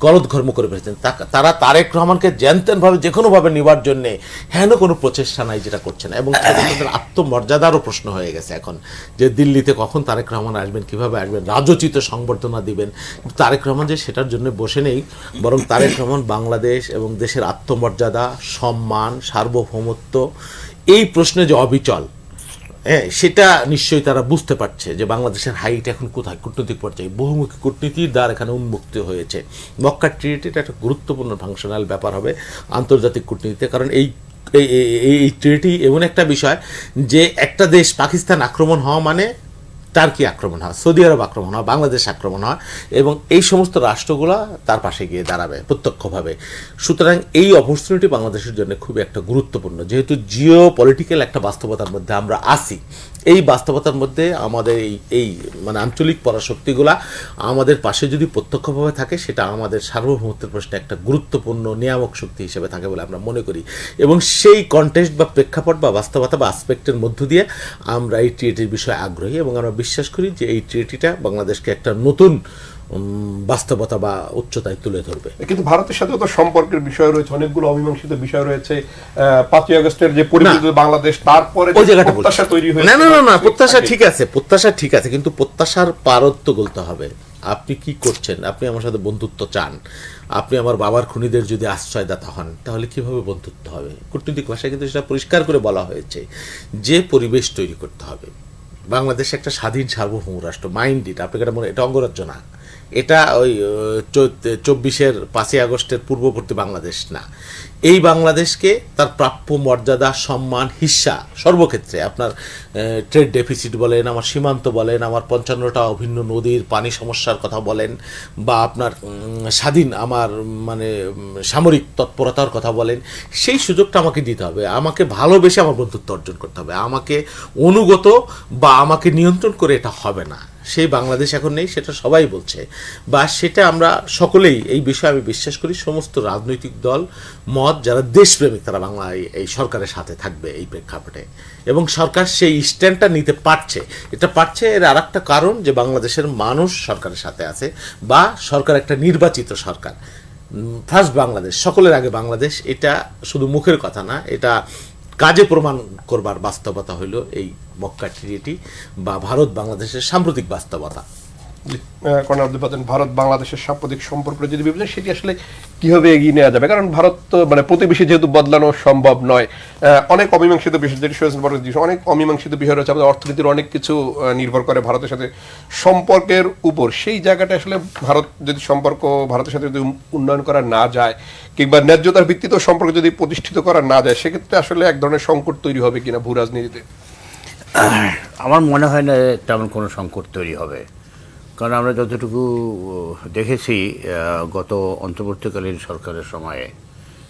গলদঘর্ম করে ফেলেছেন, তারা তারেক রহমানকে জ্যানতেনভাবে যে কোনোভাবে নেওয়ার জন্যে হেন কোনো প্রচেষ্টা নাই যেটা করছে না। এবং তাদের আত্মমর্যাদারও প্রশ্ন হয়ে গেছে এখন, যে দিল্লিতে কখন তারেক রহমান আসবেন, কিভাবে আসবেন, রাজোচিত সংবর্ধনা দিবেন। তারেক রহমান যে সেটার জন্য বসে নেই, বরং তারেক রহমান বাংলাদেশ এবং দেশের আত্মমর্যাদা, সম্মান, সার্বভৌমত্ব এই প্রশ্নে যে অবিচল, হ্যাঁ, সেটা নিশ্চয়ই তারা বুঝতে পারছে যে বাংলাদেশের হাইট এখন কোথায়, কূটনৈতিক পর্যায়ে বহুমুখী কূটনীতির দ্বার এখানে উন্মুক্ত হয়েছে। মক্কা ট্রিটিটা একটা গুরুত্বপূর্ণ ফাংশনাল ব্যাপার হবে আন্তর্জাতিক কূটনীতিতে। কারণ এই ট্রিটি এমন একটা বিষয় যে একটা দেশ পাকিস্তান আক্রমণ হওয়া মানে টার্কি আক্রমণ হয়, সৌদি আরব আক্রমণ হয়, বাংলাদেশ আক্রমণ হয়, এবং এই সমস্ত রাষ্ট্রগুলো তার পাশে গিয়ে দাঁড়াবে প্রত্যক্ষভাবে। সুতরাং এই অপরচুনিটি বাংলাদেশের জন্য খুবই একটা গুরুত্বপূর্ণ, যেহেতু জিও পলিটিক্যাল একটা বাস্তবতার মধ্যে আমরা আসি। এই বাস্তবতার মধ্যে আমাদের এই মানে আঞ্চলিক পরাশক্তিগুলা আমাদের পাশে যদি প্রত্যক্ষভাবে থাকে, সেটা আমাদের সার্বভৌমত্বের প্রশ্নে একটা গুরুত্বপূর্ণ নিয়ামক শক্তি হিসেবে থাকে বলে আমরা মনে করি। এবং সেই কনটেক্সট বা প্রেক্ষাপট বা বাস্তবতা বা আসপেক্টের মধ্য দিয়ে আমরা এই ট্রিটির বিষয়ে আগ্রহী, এবং আমরা বিশ্বাস করি যে এই ট্রিটিটা বাংলাদেশকে একটা নতুন বাস্তবতা বা উচ্চতায় তুলে ধরবে। কিন্তু ভারতের সাথে তো সম্পর্কের বিষয় রয়েছে, অনেকগুলো অমীমাংসিত বিষয় রয়েছে। 5ই আগস্টের যে পরিবর্তিত বাংলাদেশ, তারপরে ওই জায়গাটা প্রত্যাশা তৈরি হয়েছে। না, প্রত্যাশা ঠিক আছে, প্রত্যাশা ঠিক আছে, কিন্তু প্রত্যাশার পারত্ব গলতে হবে। আপনি কি করছেন? আপনি আমার সাথে বন্ধুত্ব চান, আপনি আমার বাবার খুনিদের যদি আশ্রয়দাতা হন, তাহলে কিভাবে বন্ধুত্ব হবে? কূটনৈতিক ভাষায় কিন্তু সেটা পরিষ্কার করে বলা হয়েছে যে পরিবেশ তৈরি করতে হবে। বাংলাদেশ একটা স্বাধীন সার্বভৌম রাষ্ট্র, মাইন্ড ইট, আপনাকে এটা মনে, এটা অঙ্গরাজ্য না, এটা ওই 24-এর 5ই আগস্টের পূর্ববর্তী বাংলাদেশ না। এই বাংলাদেশকে তার প্রাপ্য মর্যাদা, সম্মান, হিস্সা সর্বক্ষেত্রে, আপনার ট্রেড ডেফিসিট বলেন, আমার সীমান্ত বলেন, আমার 55টা অভিন্ন নদীর পানি সমস্যার কথা বলেন, বা আপনার স্বাধীন আমার মানে সামরিক তৎপরতার কথা বলেন, সেই সুযোগটা আমাকে দিতে হবে। আমাকে ভালোবেসে আমার বন্ধুত্ব অর্জন করতে হবে। আমাকে অনুগত বা আমাকে নিয়ন্ত্রণ করে এটা হবে না। সেই বাংলাদেশ এখন নেই, সেটা সবাই বলছে, বা সেটা আমরা সকলেই, এই বিষয়ে আমি বিশ্বাস করি সমস্ত রাজনৈতিক দল মত যারা দেশপ্রেমিক তারা বাংলা এই সরকারের সাথে থাকবে এই প্রেক্ষাপটে, এবং সরকার সেই স্ট্যান্ডটা নিতে পারছে। এটা পারছে এর আর একটা কারণ যে বাংলাদেশের মানুষ সরকারের সাথে আছে, বা সরকার একটা নির্বাচিত সরকার। ফার্স্ট বাংলাদেশ, সকলের আগে বাংলাদেশ, এটা শুধু মুখের কথা না, এটা কাজে প্রমাণ করবার বাস্তবতা হইল এই মক্কা ট্রিটি বা ভারত বাংলাদেশের সাম্প্রতিক বাস্তবতা। কর্নেল আব্দুল বাতেন, ভারত বাংলাদেশের সাম্প্রতিক সম্পর্ক যদি বিবেচনা, সেটি আসলে কিভাবে এগিয়ে নেওয়া যাবে? কারণ ভারত তো মানে প্রতিবেশী যেহেতু বদলানো সম্ভব নয়, অনেক অমীমাংসিত বিষয়, যেটি অনেক অমীমাংসিত বিষয় রয়েছে, আমাদের অর্থনীতির অনেক কিছু নির্ভর করে ভারতের সাথে সম্পর্কের উপর। সেই জায়গাটা আসলে ভারত যদি সম্পর্ক ভারতের সাথে যদি উন্নয়ন করা না যায়, কিংবা ন্যায্যতার ভিত্তিতেও সম্পর্ক যদি প্রতিষ্ঠিত করা না যায়, সেক্ষেত্রে আসলে এক ধরনের সংকট তৈরি হবে কিনা ভূ রাজনীতিতে? আমার মনে হয় না তেমন কোনো সংকট তৈরি হবে, কারণ আমরা যতটুকু দেখেছি গত অন্তর্বর্তীকালীন সরকারের সময়ে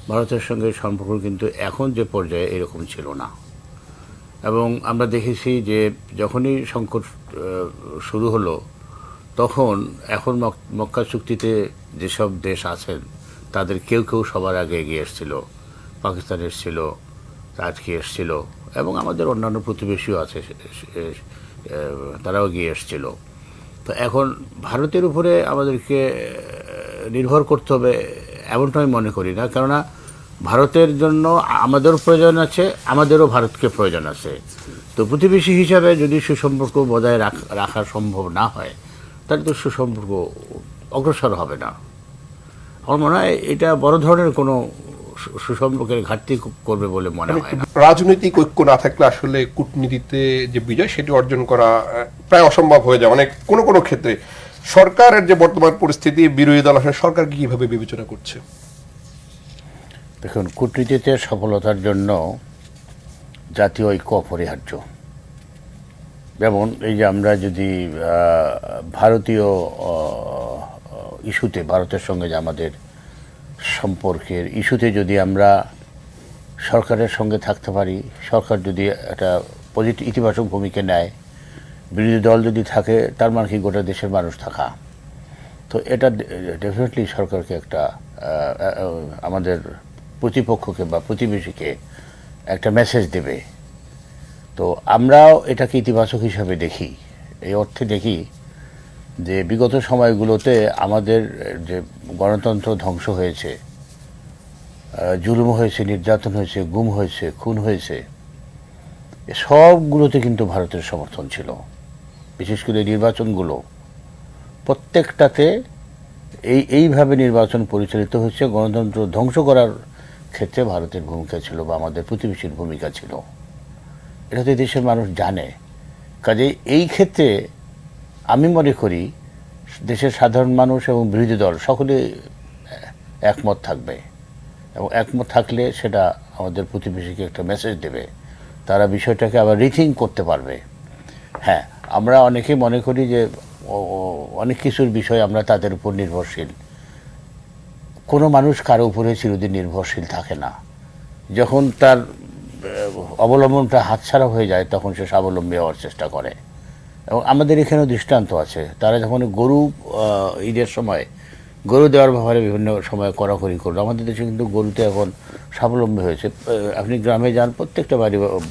ভারতের সঙ্গে সম্পর্ক কিন্তু এখন যে পর্যায়ে এরকম ছিল না। এবং আমরা দেখেছি যে যখনই সংকট শুরু হলো, তখন এখন মক্কা চুক্তিতে যেসব দেশ আছেন তাদের কেউ কেউ সবার আগে এগিয়ে এসেছিল। পাকিস্তান এসেছিল, আজকে এসেছিল, এবং আমাদের অন্যান্য প্রতিবেশীও আছে, তারাও এগিয়ে এসেছিল। তো এখন ভারতের উপরে আমাদেরকে নির্ভর করতে হবে এমনটা আমি মনে করি না, কেননা ভারতের জন্য আমাদেরও প্রয়োজন আছে, আমাদেরও ভারতকে প্রয়োজন আছে। তো প্রতিবেশী হিসাবে যদি সুসম্পর্ক বজায় রাখা সম্ভব না হয়, তাহলে তো সুসম্পর্ক অগ্রসর হবে না। আমার মনে হয় এটা বড় ধরনের কোনো সুসম্পর্কের ঘাটতি করবে বলে মনে হয় না। রাজনৈতিক ঐক্য না থাকলে আসলে কূটনীতিতে যে বিজয়, সেটি অর্জন করা প্রায় অসম্ভব হয়ে যায় অনেক কোনো ক্ষেত্রে। সরকারের যে বর্তমান পরিস্থিতি, বিরোধী দল আসলে সরকারকে কিভাবে বিবেচনা করছে? দেখুন, কূটনীতিতে সফলতার জন্য জাতীয় ঐক্য অপরিহার্য। যেমন এই যে আমরা যদি ভারতীয় ইস্যুতে, ভারতের সঙ্গে যে আমাদের সম্পর্কের ইস্যুতে যদি আমরা সরকারের সঙ্গে থাকতে পারি, সরকার যদি একটা পজিটিভ ইতিবাচক ভূমিকা নেয়, বিরোধী দল যদি থাকে, তার মানে কি গোটা দেশের মানুষ থাকা। তো এটা ডেফিনেটলি সরকারকে একটা আমাদের প্রতিপক্ষকে বা প্রতিবেশীকে একটা মেসেজ দেবে। তো আমরাও এটাকে ইতিবাচক হিসাবে দেখি, এই অর্থে দেখি যে বিগত সময়গুলোতে আমাদের যে গণতন্ত্র ধ্বংস হয়েছে, জুলুম হয়েছে, নির্যাতন হয়েছে, গুম হয়েছে, খুন হয়েছে, সবগুলোতে কিন্তু ভারতের সমর্থন ছিল। বিশেষ করে নির্বাচনগুলো প্রত্যেকটাতে এইভাবে নির্বাচন পরিচালিত হচ্ছে, গণতন্ত্র ধ্বংস করার ক্ষেত্রে ভারতের ভূমিকা ছিল বা আমাদের প্রতিবেশীর ভূমিকা ছিল। এটা তো দেশের মানুষ জানে। কাজে এই ক্ষেত্রে আমি মনে করি দেশের সাধারণ মানুষ এবং বিরোধী দল সকলে একমত থাকবে, এবং একমত থাকলে সেটা আমাদের প্রতিবেশীকে একটা মেসেজ দেবে, তারা বিষয়টাকে আবার রিথিঙ্ক করতে পারবে। হ্যাঁ, আমরা অনেকেই মনে করি যে অনেক কিছুর বিষয় আমরা তাদের উপর নির্ভরশীল। কোনো মানুষ কারো উপরে চিরদিন নির্ভরশীল থাকে না। যখন তার অবলম্বনটা হাতছাড়া হয়ে যায় তখন সে স্বাবলম্বী হওয়ার চেষ্টা করে। এবং আমাদের এখানেও দৃষ্টান্ত আছে, তারা যখন গরু ঈদের সময় গরু দেওয়ার ব্যাপারে বিভিন্ন সময় কড়াকড়ি করলো। আমাদের দেশে কিন্তু গরুতে এখন স্বাবলম্বী হয়েছে। আপনি গ্রামে যান, প্রত্যেকটা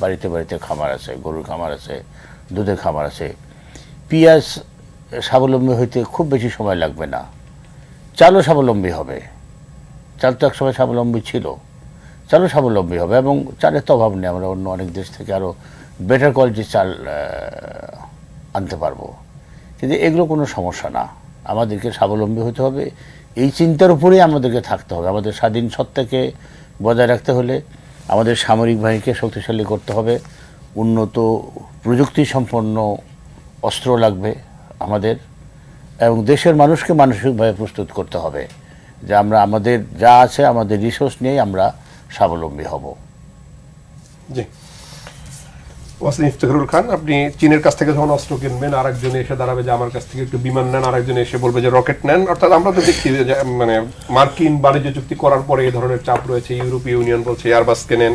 বাড়িতে বাড়িতে খামার আছে, গরুর খামার আছে, দুধের খামার আছে। পেঁয়াজ স্বাবলম্বী হইতে খুব বেশি সময় লাগবে না। চালও স্বাবলম্বী হবে, চাল তো একসময় স্বাবলম্বী ছিল, চালও স্বাবলম্বী হবে। এবং চালের তো অভাব নেই, আমরা অন্য অনেক দেশ থেকে আরও বেটার কোয়ালিটির চাল আনতে পারবো। কিন্তু এগুলো কোনো সমস্যা না, আমাদেরকে স্বাবলম্বী হতে হবে, এই চিন্তার উপরেই আমাদেরকে থাকতে হবে। আমাদের স্বাধীন সত্তাকে বজায় রাখতে হলে আমাদের সামরিক বাহিনীকে শক্তিশালী করতে হবে, উন্নত প্রযুক্তি সম্পন্ন অস্ত্র লাগবে আমাদের, এবং দেশের মানুষকে মানসিকভাবে প্রস্তুত করতে হবে যে আমরা আমাদের যা আছে, আমাদের রিসোর্স নিয়েই আমরা স্বাবলম্বী হব। জি, ওয়াসিম ইফতেখারুল খান, আপনি চীনের কাছ থেকে যখন অস্ত্র কিনবেন, আরেকজনে এসে দাঁড়াবে যে আমার কাছ থেকে একটু বিমান নেন, আরেকজনে এসে বলবে যে রকেট নেন। অর্থাৎ আমরা তো দেখছি যে মানে মার্কিন বাণিজ্য চুক্তি করার পরে এই ধরনের চাপ রয়েছে। ইউরোপীয় ইউনিয়ন বলছে এয়ারবাস কেনেন,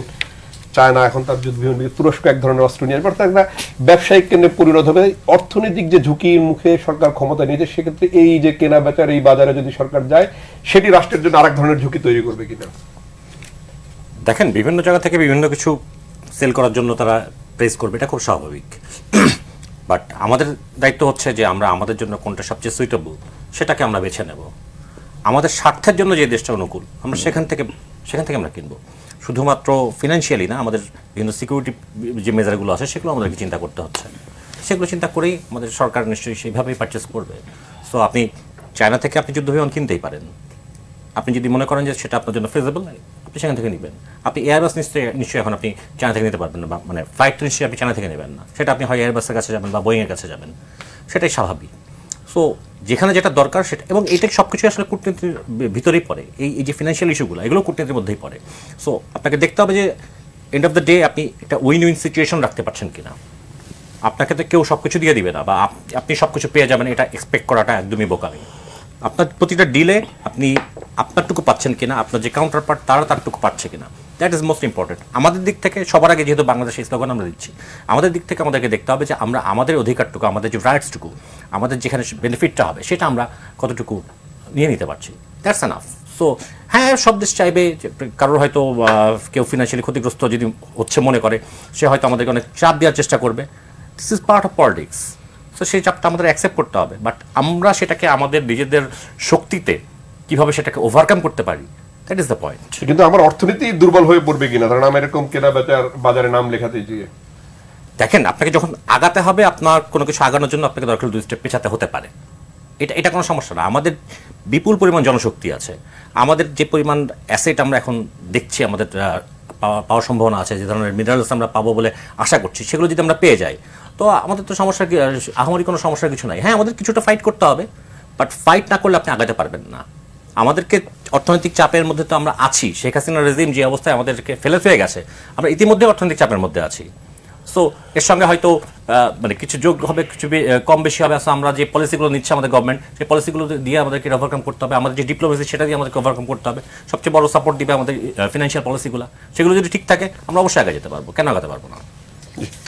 চায়না এখন তার যুদ্ধ বিমান, তুরস্ক এক ধরনের অস্ত্র নিয়ে আসবে। অর্থাৎ একটা ব্যবসায়িক কেন্দ্রে পরিণত হবে। অর্থনৈতিক যে ঝুঁকির মুখে সরকার ক্ষমতা নিয়েছে, সেক্ষেত্রে এই যে কেনা বেচার এই বাজারে যদি সরকার যায়, সেটি রাষ্ট্রের জন্য আরেক ধরনের ঝুঁকি তৈরি করবে কিনা? দেখেন, বিভিন্ন জায়গা থেকে বিভিন্ন কিছু সেল করার জন্য তারা প্রেস করবে, এটা খুব স্বাভাবিক। বাট আমাদের দায়িত্ব হচ্ছে যে আমরা আমাদের জন্য কোনটা সবচেয়ে সুইটেবল সেটাকে আমরা বেছে নেব। আমাদের স্বার্থের জন্য যে দেশটা অনুকূল, আমরা সেখান থেকে আমরা কিনবো। শুধুমাত্র ফিনান্সিয়ালি না, আমাদের বিভিন্ন সিকিউরিটি যে মেজারগুলো আছে সেগুলো আমাদেরকে চিন্তা করতে হচ্ছে। সেগুলো চিন্তা করেই আমাদের সরকার নিশ্চয়ই সেইভাবেই পারচেস করবে। সো আপনি চায়না থেকে আপনি যুদ্ধ বিমান কিনতেই পারেন, আপনি যদি মনে করেন যে সেটা আপনার জন্য ফিজিবল, আপনি সেখান থেকে নেবেন। আপনি এয়ারবাস নিশ্চয়ই এখন আপনি চায়না থেকে নিতে পারবেন না, বা মানে ফ্লাইট তো নিশ্চয়ই আপনি চায়না থেকে নেবেন না। সেটা আপনি হয় এয়ারবাসের কাছে যাবেন বা বোয়িংয়ের কাছে যাবেন, সেটাই স্বাভাবিক। সো যেখানে যেটা দরকার সেটা, এবং এটা সব কিছু আসলে কূটনীতির ভিতরেই পড়ে। এই যে ফিনান্সিয়াল ইস্যুগুলো, এগুলো কূটনীতির মধ্যেই পড়ে। সো আপনাকে দেখতে হবে যে এন্ড অফ দ্য ডে আপনি একটা উইন উইন সিচুয়েশন রাখতে পারছেন কিনা। আপনাকে তো কেউ সব কিছু দিয়ে দিবে না, বা আপনি সব কিছু পেয়ে যাবেন, এটা এক্সপেক্ট করাটা একদমই বোকামি। আপনার প্রতিটা ডিলে আপনি আপনারটুকু পাচ্ছেন কিনা, আপনার যে কাউন্টার পার্ট তারা তারটুকু পাচ্ছে কিনা, দ্যাট ইজ মোস্ট ইম্পর্টেন্ট। আমাদের দিক থেকে সবার আগে, যেহেতু বাংলাদেশের স্লোগান আমরা দিচ্ছি, আমাদের দিক থেকে আমাদেরকে দেখতে হবে যে আমরা আমাদের অধিকারটুকু, আমাদের যে রাইটসটুকু, আমাদের যেখানে বেনিফিটটা হবে, সেটা আমরা কতটুকু নিয়ে নিতে পারছি, দ্যাটস এনাফ। সো হ্যাঁ, সব দেশ চাইবে যে কারোর হয়তো কেউ ফিনান্সিয়ালি ক্ষতিগ্রস্ত যদি হচ্ছে মনে করে, সে হয়তো আমাদেরকে অনেক চাপ দেওয়ার চেষ্টা করবে। This is part of politics. So সেই চাপটা আমাদের অ্যাকসেপ্ট করতে হবে। বাট আমরা সেটাকে আমাদের নিজেদের শক্তিতে কীভাবে সেটাকে ওভারকাম করতে পারি, দ্যাট ইজ দ্য পয়েন্ট। কিন্তু আমার অর্থনীতি দুর্বল হয়ে পড়বে কিনা, কারণ আমি এরকম কেনা বেচার বাজারে নাম লেখাতে গিয়ে। দেখেন, আপনাকে যখন আগাতে হবে, আপনার কোনো কিছু আগানোর জন্য আপনাকে দরকার 2 স্টেপ পেছাতে হতে পারে, এটা কোনো সমস্যা না। আমাদের বিপুল পরিমাণ জনশক্তি আছে, আমাদের যে পরিমাণ অ্যাসেট আমরা এখন দেখছি আমাদের পাওয়ার সম্ভাবনা আছে, যে ধরনের মিনারেলস আমরা পাবো বলে আশা করছি, সেগুলো যদি আমরা পেয়ে যাই, তো আমাদের তো সমস্যা, আহামরি কোনো সমস্যার কিছু নাই। হ্যাঁ, আমাদের কিছুটা ফাইট করতে হবে, বাট ফাইট না করলে আপনি আগাতে পারবেন না। আমাদেরকে অর্থনৈতিক চাপের মধ্যে তো আমরা আছি। শেখ হাসিনা রেজিম যে অবস্থায় আমাদেরকে ফেলে হয়ে গেছে, আমরা ইতিমধ্যে অর্থনৈতিক চাপের মধ্যে আছি। সো এর সঙ্গে হয়তো মানে কিছু যোগ হবে, কিছু কম বেশি হবে। আসলে আমরা যে পলিসিগুলো নিচ্ছে আমাদের গভর্নমেন্ট, সেই পলিসিগুলো দিয়ে আমাদেরকে ওভারকাম করতে হবে। আমাদের যে ডিপ্লোমেসি, সেটা দিয়ে আমাদেরকে ওভারকাম করতে হবে। সবচেয়ে বড় সাপোর্ট দিবে আমাদের ফিনান্সিয়াল পলিসিগুলো। সেগুলো যদি ঠিক থাকে, আমরা অবশ্যই আগে যেতে পারবো। কেন আগাতে পারবো না?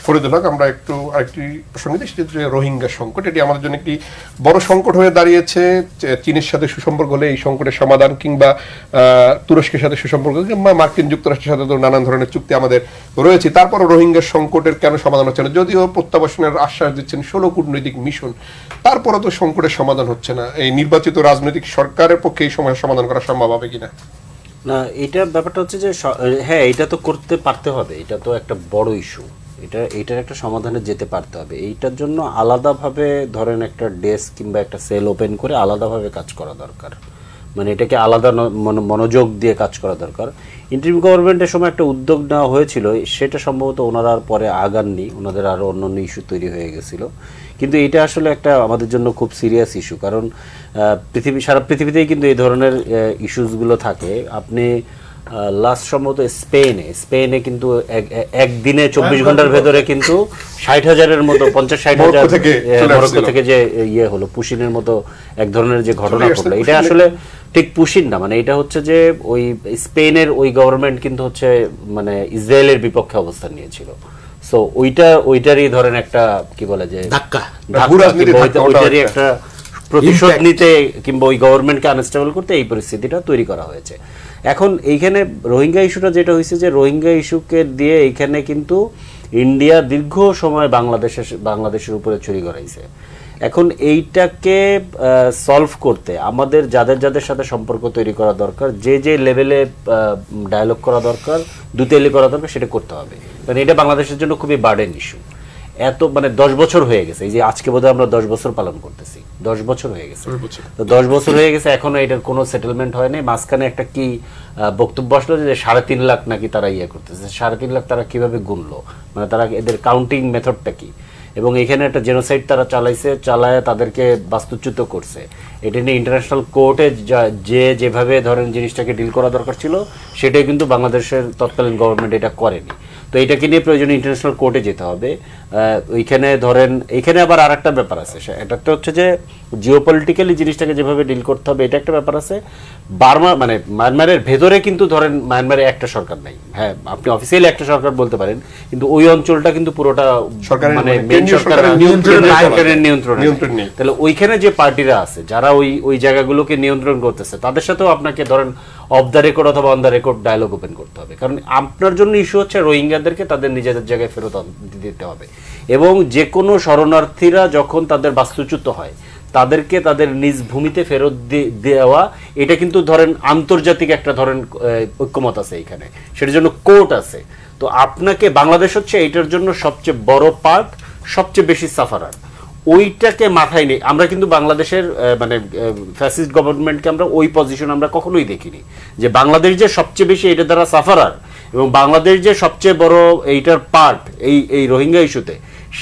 ফরিদুল হক, আমরা একটু আরেকটি প্রসঙ্গে সেটি হচ্ছে রোহিঙ্গা সংকট। এটি আমাদের জন্য একটি বড় সংকট হয়ে দাঁড়িয়েছে। চীনের সাথে সুসম্পর্ক হলে এই সংকটের সমাধান, কিংবা তুরস্কের সাথে সুসম্পর্ক, কিংবা মার্কিন যুক্তরাষ্ট্রের সাথে তো নানান ধরনের চুক্তি আমাদের রয়েছে। তারপরও রোহিঙ্গা সংকটের কেন সমাধান হচ্ছে না? যদিও প্রত্যাবাসনের আশ্বাস দিচ্ছেন 16 কূটনৈতিক মিশন, তারপরও তো সংকটের সমাধান হচ্ছে না। এই নির্বাচিত রাজনৈতিক সরকারের পক্ষে এই সময় সমাধান করা সম্ভব হবে কিনা? না, এটা ব্যাপারটা হচ্ছে যে হ্যাঁ, এটা তো করতে পারতে হবে। এটা তো একটা বড় ইস্যু। এটার একটা সমাধানে যেতে পারতে হবে। এইটার জন্য আলাদাভাবে ধরেন একটা ডেস্ক কিংবা একটা সেল ওপেন করে আলাদাভাবে কাজ করা দরকার। মানে এটাকে আলাদা মনোযোগ দিয়ে কাজ করা দরকার। ইন্টারিম গভর্নমেন্টের সময় একটা উদ্যোগ নেওয়া হয়েছিল, সেটা সম্ভবত ওনারা আর পরে আগাননি, ওনাদের আরও অন্যান্য ইস্যু তৈরি হয়ে গেছিলো। কিন্তু এটা আসলে একটা আমাদের জন্য খুব সিরিয়াস ইস্যু, কারণ সারা পৃথিবীতেই কিন্তু এই ধরনের ইস্যুসগুলো থাকে। আপনি লাস্ট সম্ভবত স্পেনে কিন্তু একদিনে 24 ঘন্টার ভেতরে কিন্তু 60,000-এর মতো 50-60,000 মরক্কো থেকে যে ইয়ে হলো, পুশিনের মতো এক ধরনের যে ঘটনা ঘটলো, এটা আসলে ঠিক পুশিন না, মানে এটা হচ্ছে যে ওই স্পেনের ওই গভর্নমেন্ট কিন্তু হচ্ছে মানে ইসরায়েলের বিপক্ষে অবস্থান নিয়েছিল, সো ওইটারই ধরেন একটা কি বলে যে ধাক্কা। ভূরাজনীতির কিংবা ধাক্কা ওইটারই ওটা একটা প্রতিশোধ Impact। নিতে কিংবা ওই গভর্নমেন্টকে আনস্টেবল করতে এই পরিস্থিতিটা তৈরি করা হয়েছে। এখন এইখানে রোহিঙ্গা ইস্যুটা যেটা হয়েছে যে রোহিঙ্গা ইস্যুকে দিয়ে এইখানে কিন্তু ইন্ডিয়া দীর্ঘ সময় বাংলাদেশের উপরে ছুরি গড়াইছে। এখন এইটাকে সলভ করতে আমাদের যাদের সাথে সম্পর্ক তৈরি করা দরকার, যে লেভেলে ডায়ালগ করা দরকার, দুতেলি করা দরকার, সেটা করতে হবে। কারণ এটা বাংলাদেশের জন্য খুবই বার্ডেন ইস্যু। এত মানে 10 বছর হয়ে গেছে, এই যে আজকে বোধহয় আমরা 10 বছর পালন করতেছি, 10 বছর হয়ে গেছে। তো 10 বছর হয়ে গেছে, এখনো এটার কোনো সেটেলমেন্ট হয়নি। মাঝখানে একটা কি বক্তব্য আসলো যে 3.5 লাখ নাকি তারা ইয়ে করতেছে। 3.5 লাখ তারা কিভাবে গুনলো, মানে তারা এদের কাউন্টিং মেথডটা কি? এবং এখানে একটা জেনোসাইড তারা চালায় তাদেরকে বাস্তুচ্যুত করছে। এটা নিয়ে ইন্টারন্যাশনাল কোর্টে যেভাবে ধরেন জিনিসটাকে ডিল করা দরকার ছিল, সেটাই কিন্তু বাংলাদেশের তৎকালীন গভর্নমেন্ট এটা করেনি। তো এটাকে নিয়ে প্রয়োজনে ইন্টারন্যাশনাল কোর্টে যেতে হবে। ওইখানে ধরেন এইখানে আবার আর একটা ব্যাপার আছে, এটা তো হচ্ছে যে জিওপলিটিক্যালি জিনিসটাকে যেভাবে ডিল করতে হবে, এটা একটা ব্যাপার আছে। বার্মা মানে মায়ানমারের ভেতরে কিন্তু ধরেন মায়ানমারে একটা সরকার নাই, হ্যাঁ আপনি অফিসিয়ালি একটা সরকার বলতে পারেন, কিন্তু ওই অঞ্চলটা কিন্তু পুরোটা মানে মেইন সরকারের নিয়ন্ত্রণ নেই। তাহলে ওইখানে যে পার্টিরা আছে যারা ওই জায়গাগুলোকে নিয়ন্ত্রণ করতেছে, তাদের সাথেও আপনাকে ধরেন অফ দ্য রেকর্ড অথবা on the record dialogue open করতে হবে। কারণ আপনার জন্য ইস্যু হচ্ছে রোহিঙ্গাদেরকে তাদের নিজেদের জায়গায় ফেরত দিতে হবে, এবং যে কোনো শরণার্থীরা যখন তাদের বাস্তুচ্যুত হয় তাদেরকে তাদের নিজ ভূমিতে ফেরত দেওয়া, এটা কিন্তু ধরেন আন্তর্জাতিক একটা ধরেন ঐক্যমত আছে এখানে, সেটার জন্য কোর্ট আছে। তো আপনাকে বাংলাদেশ হচ্ছে এইটার জন্য সবচেয়ে বড় পার্ট, সবচেয়ে বেশি সাফারার। ওইটাকে মাথায় নেই আমরা, কিন্তু বাংলাদেশের মানে ফ্যাসিস্ট গভর্নমেন্টকে আমরা ওই পজিশন আমরা কখনোই দেখিনি যে বাংলাদেশ যে সবচেয়ে বেশি এটা দ্বারা সাফারার, এবং বাংলাদেশ যে সবচেয়ে বড় এইটার পার্ট এই রোহিঙ্গা ইস্যুতে,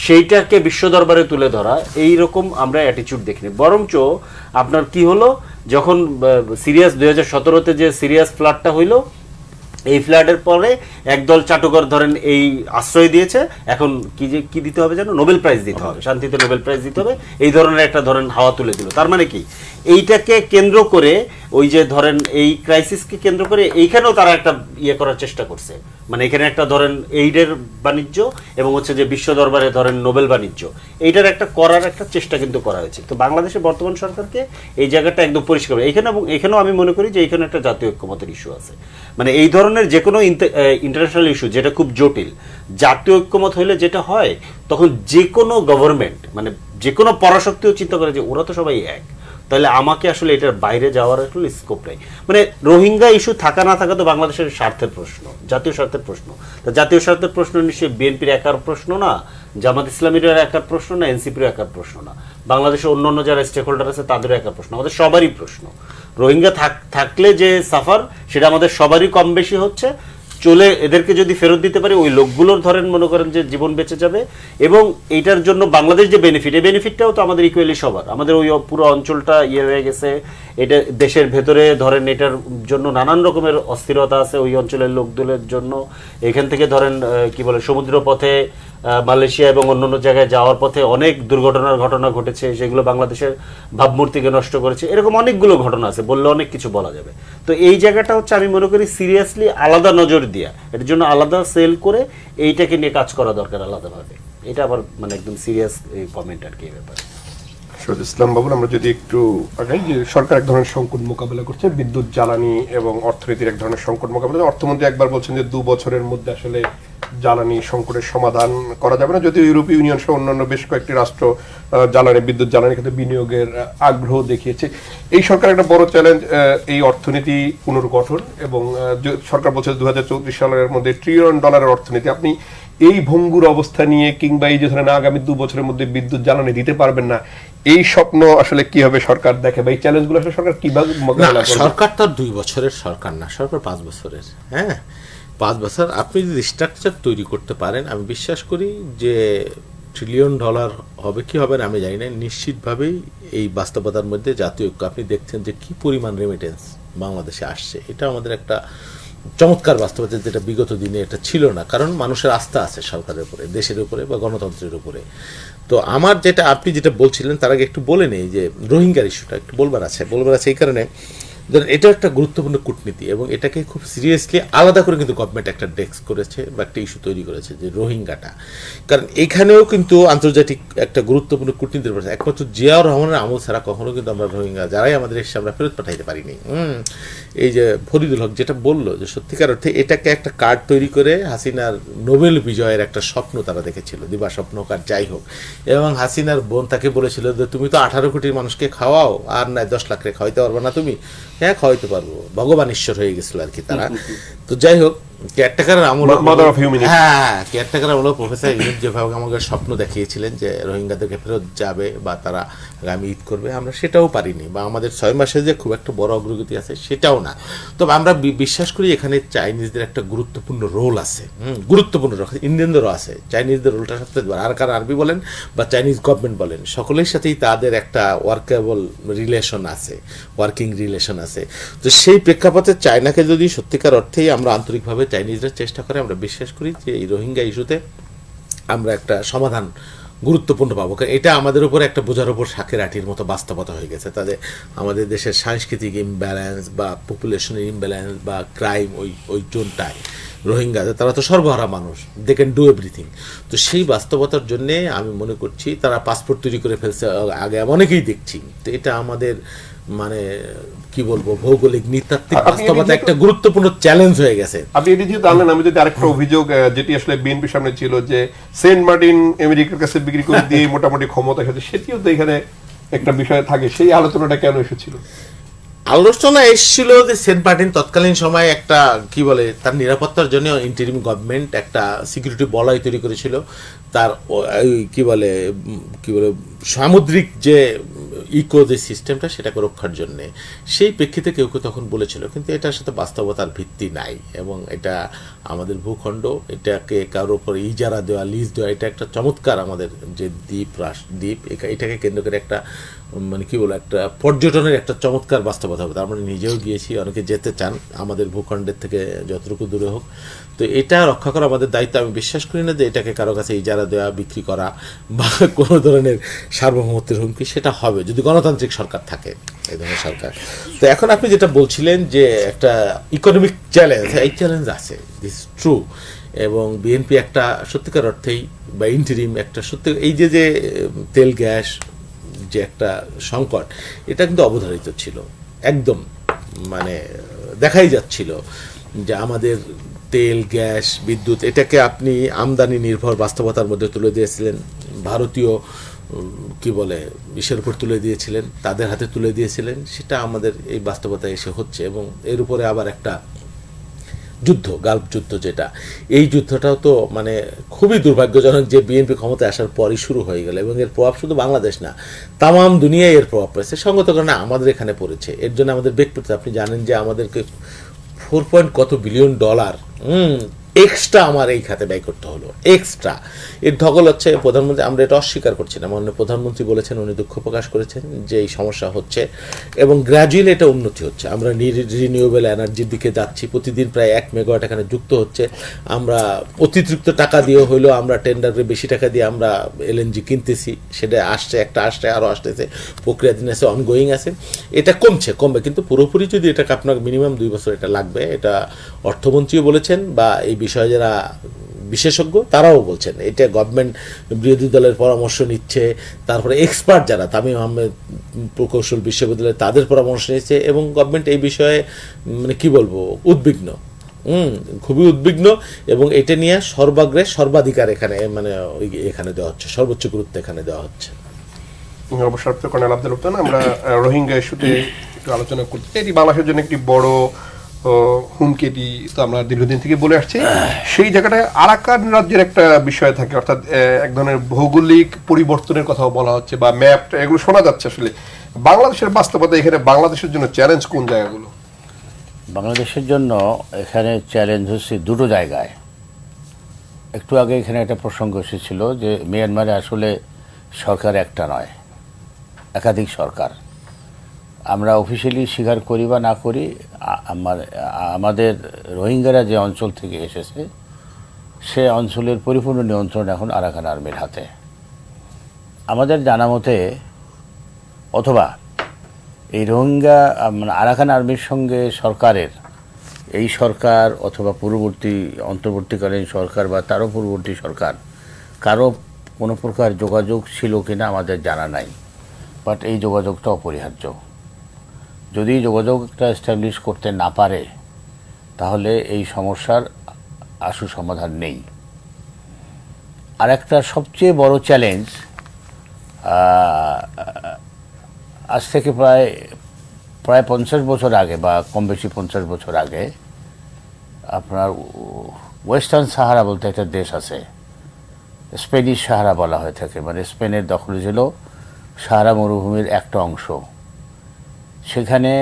সেইটাকে বিশ্ব দরবারে তুলে ধরা, এইরকম আমরা অ্যাটিচিউড দেখিনি। বরঞ্চ আপনার কি হলো, যখন সিরিয়াস 2017-তে যে সিরিয়াস ফ্লাডটা হইলো, এই ফ্ল্যাটের পরে একদল চাটুকার ধরেন এই আশ্রয় দিয়েছে, এখন কি দিতে হবে যেন, নোবেল প্রাইজ দিতে হবে, শান্তিতে নোবেল প্রাইজ দিতে হবে, এই ধরনের একটা ধরেন হাওয়া তুলে দিল। তার মানে কি, এইটাকে কেন্দ্র করে ওই যে ধরেন এই ক্রাইসিসকে কেন্দ্র করে এইখানেও তারা একটা ইয়ে করার চেষ্টা করছে, মানে এখানে একটা ধরেন এইডের বাণিজ্য এবং হচ্ছে যে বিশ্ব দরবারে ধরেন নোবেল বাণিজ্য, এইটার একটা করার একটা চেষ্টা কিন্তু করা হয়েছে। তো বাংলাদেশের বর্তমান সরকারকে এই জায়গাটা একদম পরিষ্কার, এখানেও আমি মনে করি যে এখানে একটা জাতীয় ঐক্যমতের ইস্যু আছে। মানে এই ধরনের যে কোনো ইন্টারন্যাশনাল ইস্যু যেটা খুব জটিল, জাতীয় ঐক্যমত হইলে যেটা হয়, তখন যে কোনো গভর্নমেন্ট মানে যে কোনো পরাশক্তিও চিন্তা করে যে ওরা তো সবাই এক, তাহলে আমাকে আসলে এটার বাইরে যাওয়ার আসলে স্কোপ নাই। মানে রোহিঙ্গা ইস্যু থাকা না থাকা তো বাংলাদেশের স্বার্থের প্রশ্ন, জাতীয় স্বার্থের প্রশ্ন। তো জাতীয় স্বার্থের প্রশ্ন নিশ্চয়ই বিএনপির একার প্রশ্ন না, জামাত ইসলামীর একার প্রশ্ন না, এনসিপির একার প্রশ্ন না, বাংলাদেশের অন্যান্য যারা স্টেক হোল্ডার আছে তাদেরও একার প্রশ্ন, আমাদের সবারই প্রশ্ন। রোহিঙ্গা থাকলে যে সাফার, সেটা আমাদের সবারই কম বেশি হচ্ছে। চলে এদেরকে যদি ফেরত দিতে পারে, ওই লোকগুলোর ধরেন মনে করেন যে জীবন বেঁচে যাবে, এবং এইটার জন্য বাংলাদেশ যে বেনিফিট, এই বেনিফিটটাও তো আমাদের ইকুয়ালি সবার। আমাদের ওই পুরো অঞ্চলটা ইয়ে হয়ে গেছে, এটা দেশের ভেতরে ধরেন এটার জন্য নানান রকমের অস্থিরতা আছে ওই অঞ্চলের লোকদের জন্য। এখান থেকে ধরেন কি বলে সমুদ্র পথে মালয়েশিয়া এবং অন্যান্য জায়গায় যাওয়ার পথে অনেক দুর্ঘটনার ঘটনা ঘটেছে, সেগুলো বাংলাদেশের ভাবমূর্তিকে নষ্ট করেছে। এরকম অনেকগুলো ঘটনা আছে, বললে অনেক কিছু বলা যাবে। তো এই জায়গাটা হচ্ছে আমি মনে করি সিরিয়াসলি আলাদা নজর দিয়া, এটার জন্য আলাদা সেল করে এইটাকে নিয়ে কাজ করা দরকার আলাদাভাবে। এটা আবার মানে একদম সিরিয়াস কমেন্ট আর কি এই ব্যাপারে। শহীদ ইসলাম বাবুল, আমরা যদি একটু আগাই, যে সরকার এক ধরনের সংকট মোকাবেলা করছে, বিদ্যুৎ, জ্বালানি এবং অর্থনীতির এক ধরনের সংকট মোকাবেলা। অর্থমন্ত্রী একবার বলছেন যে 2 বছরের মধ্যে আসলে জ্বালানি সংকটের সমাধান করা যাবে না, যদিও ইউরোপীয় ইউনিয়ন সহ অন্যান্য বেশ কয়েকটি রাষ্ট্র বিদ্যুৎ জ্বালানি ক্ষেত্রে বিনিয়োগের আগ্রহ দেখিয়েছে। এই সরকার একটা বড় চ্যালেঞ্জ এই অর্থনীতি পুনর্গঠন, এবং সরকার বলছে 2034 সালের মধ্যে $1 ট্রিলিয়ন অর্থনীতি। আপনি এই ভঙ্গুর অবস্থা নিয়ে, কিংবা এই যে ধরেন আগামী 2 বছরের মধ্যে বিদ্যুৎ জ্বালানি দিতে পারবেন না, এই স্বপ্ন আসলে কিভাবে সরকার দেখে, বা এই চ্যালেঞ্জগুলো আসলে সরকার কিভাবে মোকাবেলা করবে? সরকার তো 2 বছরের সরকার না, সরকার 5 বছরের। হ্যাঁ, 5 বছর আপনি যদি স্ট্রাকচার তৈরি করতে পারেন, আমি বিশ্বাস করি যে $1 ট্রিলিয়ন হবে কি হবে না আমি জানি না, নিশ্চিতভাবেই এই বাস্তবতার মধ্যে জাতীয় ঐক্য। আপনি দেখছেন যে কি পরিমাণ রেমিটেন্স বাংলাদেশে আসছে, এটা আমাদের একটা চমৎকার বাস্তবতা, যেটা বিগত দিনে এটা ছিল না। কারণ মানুষের আস্থা আছে সরকারের উপরে, দেশের উপরে বা গণতন্ত্রের উপরে। তো আমার আপনি যেটা বলছিলেন তার আগে একটু বলে নেই যে রোহিঙ্গার ইস্যুটা একটু বলবার আছে এই কারণে ধরেন এটা একটা গুরুত্বপূর্ণ কূটনীতি এবং এটাকে খুব সিরিয়াসলি আলাদা করে কিন্তু গভর্নমেন্ট একটা ডেস্ক করেছে বা একটা ইস্যু তৈরি করেছে যে রোহিঙ্গাটা, কারণ এখানেও কিন্তু আন্তর্জাতিক একটা গুরুত্বপূর্ণ কূটনীতির ব্যাপার। একমাত্র জিয়াউর রহমানের আমল ছাড়া কখনো কিন্তু আমরা রোহিঙ্গা যারাই আমাদের এসে আমরা ফেরত পাঠাইতে পারিনি। এই যে ফরিদুল হক যেটা বললো যে সত্যিকার অর্থে এটাকে একটা কার্ড তৈরি করে হাসিনার নোবেল বিজয়ের একটা স্বপ্ন তারা দেখেছিল, দিবা স্বপ্ন হোক আর যাই হোক, এবং হাসিনার বোন তাকে বলেছিল যে তুমি তো 18 কোটি মানুষকে খাওয়াও আর নয় 10 লাখ রে খাওয়াইতে পারবো না তুমি, হ্যাঁ খাওয়াইতে পারবো, ভগবান ঈশ্বর হয়ে গেছিল আর কি তারা। তো যাই হোক, কেয়ারটেকারের আমল, হ্যাঁ কেয়ারটেকার আমল প্রফেসর ইউনুস যেভাবে আমাকে স্বপ্ন দেখিয়েছিলেন যে রোহিঙ্গাদেরকে ফেরত যাবে বা তারা আগামী ঈদ করবে, আমরা সেটাও পারিনি, বা আমাদের 6 মাসে যে খুব একটা বড় অগ্রগতি আছে সেটাও না। তবে আমরা বিশ্বাস করি এখানে চাইনিজদের একটা গুরুত্বপূর্ণ রোল আছে, গুরুত্বপূর্ণ রোল ইন্ডিয়ানদেরও আছে। চাইনিজদের রোলটা সবচেয়ে আর কার আরবি বলেন বা চাইনিজ গভর্নমেন্ট বলেন, সকলের সাথেই তাদের একটা ওয়ার্কেবল রিলেশন আছে, ওয়ার্কিং রিলেশন আছে। তো সেই প্রেক্ষাপটে চায়নাকে যদি সত্যিকার অর্থেই আমরা আন্তরিকভাবে চাইনিজরা চেষ্টা করে, আমরা বিশ্বাস করি যে এই রোহিঙ্গা ইস্যুতে আমরা একটা সমাধান গুরুত্বপূর্ণ পাবো। কারণ এটা আমাদের উপর একটা বোঝার উপর শাকের আটির মতো বাস্তবতা হয়ে গেছে। তাদের আমাদের দেশের সাংস্কৃতিক ইমব্যালেন্স বা পপুলেশনের ইমব্যালেন্স বা ক্রাইম ওই জোনটায় রোহিঙ্গা, তারা তো সর্বহারা মানুষ, দে ক্যান ডু এভরিথিং। তো সেই বাস্তবতার জন্যে আমি মনে করছি তারা পাসপোর্ট তৈরি করে ফেলছে আগে, অনেকেই দেখছি। তো এটা আমাদের মানে কি বলবো ভৌগোলিক নৃতাত্ত্বিক বাস্তবতা একটা গুরুত্বপূর্ণ চ্যালেঞ্জ হয়ে গেছে। আপনি এটি যেহেতু আনলেন, আমি যদি আরেকটা অভিযোগ যেটি আসলে বিএনপির সামনে ছিল যে সেন্ট মার্টিন আমেরিকার কাছে বিক্রি করে দিয়ে মোটামুটি ক্ষমতা এসেছে, সেটিও তো এখানে একটা বিষয় থাকে। সেই আলোচনাটা কেন এসেছিল? আলোচনা এসেছিল যে সেন্ট মার্টিন তৎকালীন সময়ে একটা কি বলে তার নিরাপত্তার জন্য ইন্টারিম গভর্নমেন্ট একটা সিকিউরিটি বলয় তৈরি করেছিল, তার কি বলে সামুদ্রিক যে ইকো যে সিস্টেমটা সেটাকে রক্ষার জন্যে। সেই প্রেক্ষিতে কেউ কেউ তখন বলেছিল, কিন্তু এটার সাথে বাস্তবতার ভিত্তি নাই এবং এটা আমাদের ভূখণ্ড, এটাকে কারোর উপর ইজারা দেওয়া, লিজ দেওয়া, এটা একটা চমৎকার আমাদের যে দ্বীপ এটাকে কেন্দ্র করে একটা মানে কি বলবো একটা পর্যটনের একটা চমৎকার বাস্তবতা হবে। আমরা নিজেও গিয়েছি, অনেকে যেতে চান আমাদের ভূখণ্ডের থেকে যতটুকু দূরে হোক। তো এটা রক্ষা করা আমাদের দায়িত্ব। আমি বিশ্বাস করি না যে এটাকে কারো কাছে ইজারা দেওয়া, বিক্রি করা বা কোনো ধরনের সার্বভৌমত্বের হুমকি সেটা হবে যদি গণতান্ত্রিক সরকার থাকে, এই ধরনের সরকার। তো এখন আপনি যেটা বলছিলেন যে একটা ইকোনমিক চ্যালেঞ্জ, এই চ্যালেঞ্জ আছে, দিস ট্রু। এবং বিএনপি একটা সত্যিকার অর্থেই বা ইন্টারিম একটা সত্যি এই যে তেল গ্যাস যে একটা সংকট, এটা কিন্তু অবধারিত ছিল, একদম মানে দেখাই যাচ্ছিল যে আমাদের তেল গ্যাস বিদ্যুৎ এটাকে আপনি আমদানি নির্ভর বাস্তবতার মধ্যে তুলে দিয়েছিলেন, ভারতীয় কি বলে ইসের উপর তুলে দিয়েছিলেন, তাদের হাতে তুলে দিয়েছিলেন, সেটা আমাদের এই বাস্তবতায় এসে হচ্ছে। এবং এর উপরে আবার একটা যুদ্ধ, গালফ যুদ্ধ, যেটা এই যুদ্ধটাও তো মানে খুবই দুর্ভাগ্যজনক যে বিএনপি ক্ষমতায় আসার পরই শুরু হয়ে গেল এবং এর প্রভাব শুধু বাংলাদেশ না, তামাম দুনিয়ায় এর প্রভাব পড়েছে। সঙ্গত কারণে আমাদের এখানে পড়েছে। এর জন্য আমাদের ব্যক্তিগত আপনি জানেন যে আমাদেরকে 4 কত বিলিয়ন ডলার এক্সট্রা আমার এই খাতে ব্যয় করতে হলো, এক্সট্রা। এর ধকল হচ্ছে প্রধানমন্ত্রী, আমরা এটা অস্বীকার করছি না, মাননীয় প্রধানমন্ত্রী বলেছেন, উনি দুঃখ প্রকাশ করেছেন যে এই সমস্যা হচ্ছে এবং গ্র্যাজুয়ালি এটা উন্নতি হচ্ছে। আমরা রিনিউয়েবল এনার্জির দিকে যাচ্ছি, প্রতিদিন প্রায় 1 মেগাওয়াট এখানে যুক্ত হচ্ছে। আমরা অতিরিক্ত টাকা দিয়ে হইলেও আমরা টেন্ডার করে বেশি টাকা দিয়ে আমরা এলএনজি কিনতেছি, সেটা আসছে, একটা আসছে, আরও আসতেছে, প্রক্রিয়াধীন আছে, অনগোয়িং আছে। এটা কমবে, কিন্তু পুরোপুরি যদি এটাকে আপনার মিনিমাম 2 বছর এটা লাগবে, এটা অর্থমন্ত্রীও বলেছেন বা এই বিষয়ে যারা বিশেষজ্ঞ তারাও বলছেন। এটা গভর্নমেন্ট বিরোধী দলের পরামর্শ নিচ্ছে, তারপরে এক্সপার্ট যারা তামিম আহমেদ প্রকৌশল বিশ্ববিদ্যালয় তাদের পরামর্শ নিচ্ছে এবং গভর্নমেন্ট এই বিষয়ে মানে কি বলবো উদ্বিগ্ন, খুবই উদ্বিগ্ন এবং এটা নিয়ে সর্বাধিকার এখানে মানে এখানে দেওয়া হচ্ছে, সর্বোচ্চ গুরুত্ব এখানে দেওয়া হচ্ছে। আমরা রোহিঙ্গা ইস্যুতে একটু আলোচনা করতে চাই। এটি বাংলাদেশের জন্য একটি বড় হুমকি, তো আমরা দীর্ঘদিন থেকে বলে আসছি। সেই জায়গাটায় আরাকান রাজ্যের একটা বিষয় থাকে, অর্থাৎ এক ধরনের ভৌগোলিক পরিবর্তনের কথাও বলা হচ্ছে বা ম্যাপ, এগুলো শোনা যাচ্ছে। আসলে বাংলাদেশের বাস্তবতা এখানে বাংলাদেশের জন্য চ্যালেঞ্জ কোন জায়গাগুলো? বাংলাদেশের জন্য এখানে চ্যালেঞ্জ হচ্ছে দুটো জায়গায়। একটু আগে এখানে একটা প্রসঙ্গ এসেছিল যে মিয়ানমারে আসলে সরকার একটা নয়, একাধিক সরকার। আমরা অফিসিয়ালি স্বীকার করি বা না করি, আমাদের রোহিঙ্গারা যে অঞ্চল থেকে এসেছে সে অঞ্চলের পরিপূর্ণ নিয়ন্ত্রণ এখন আরাকান আর্মির হাতে। আমাদের জানা মতে, অথবা এই রোহিঙ্গা মানে আরাকান আর্মির সঙ্গে সরকারের, এই সরকার অথবা পূর্ববর্তী অন্তর্বর্তীকালীন সরকার বা তারও পূর্ববর্তী সরকার কারো কোনো প্রকার যোগাযোগ ছিল কিনা আমাদের জানা নাই, বাট এই যোগাযোগটা অপরিহার্য। যদি যোগাযোগটা এস্টাবলিশ করতে না পারে তাহলে এই সমস্যার আশু সমাধান নেই। আর একটা সবচেয়ে বড় চ্যালেঞ্জ, আজ থেকে প্রায় 50 বছর আগে বা কম বেশি 50 বছর আগে আপনার ওয়েস্টার্ন সাহারা বলতে একটা দেশ আছে, স্পেনিশ সাহারা বলা হয়ে থাকে, মানে স্পেনের দখলে ছিল সাহারা মরুভূমির একটা অংশ। সেখানে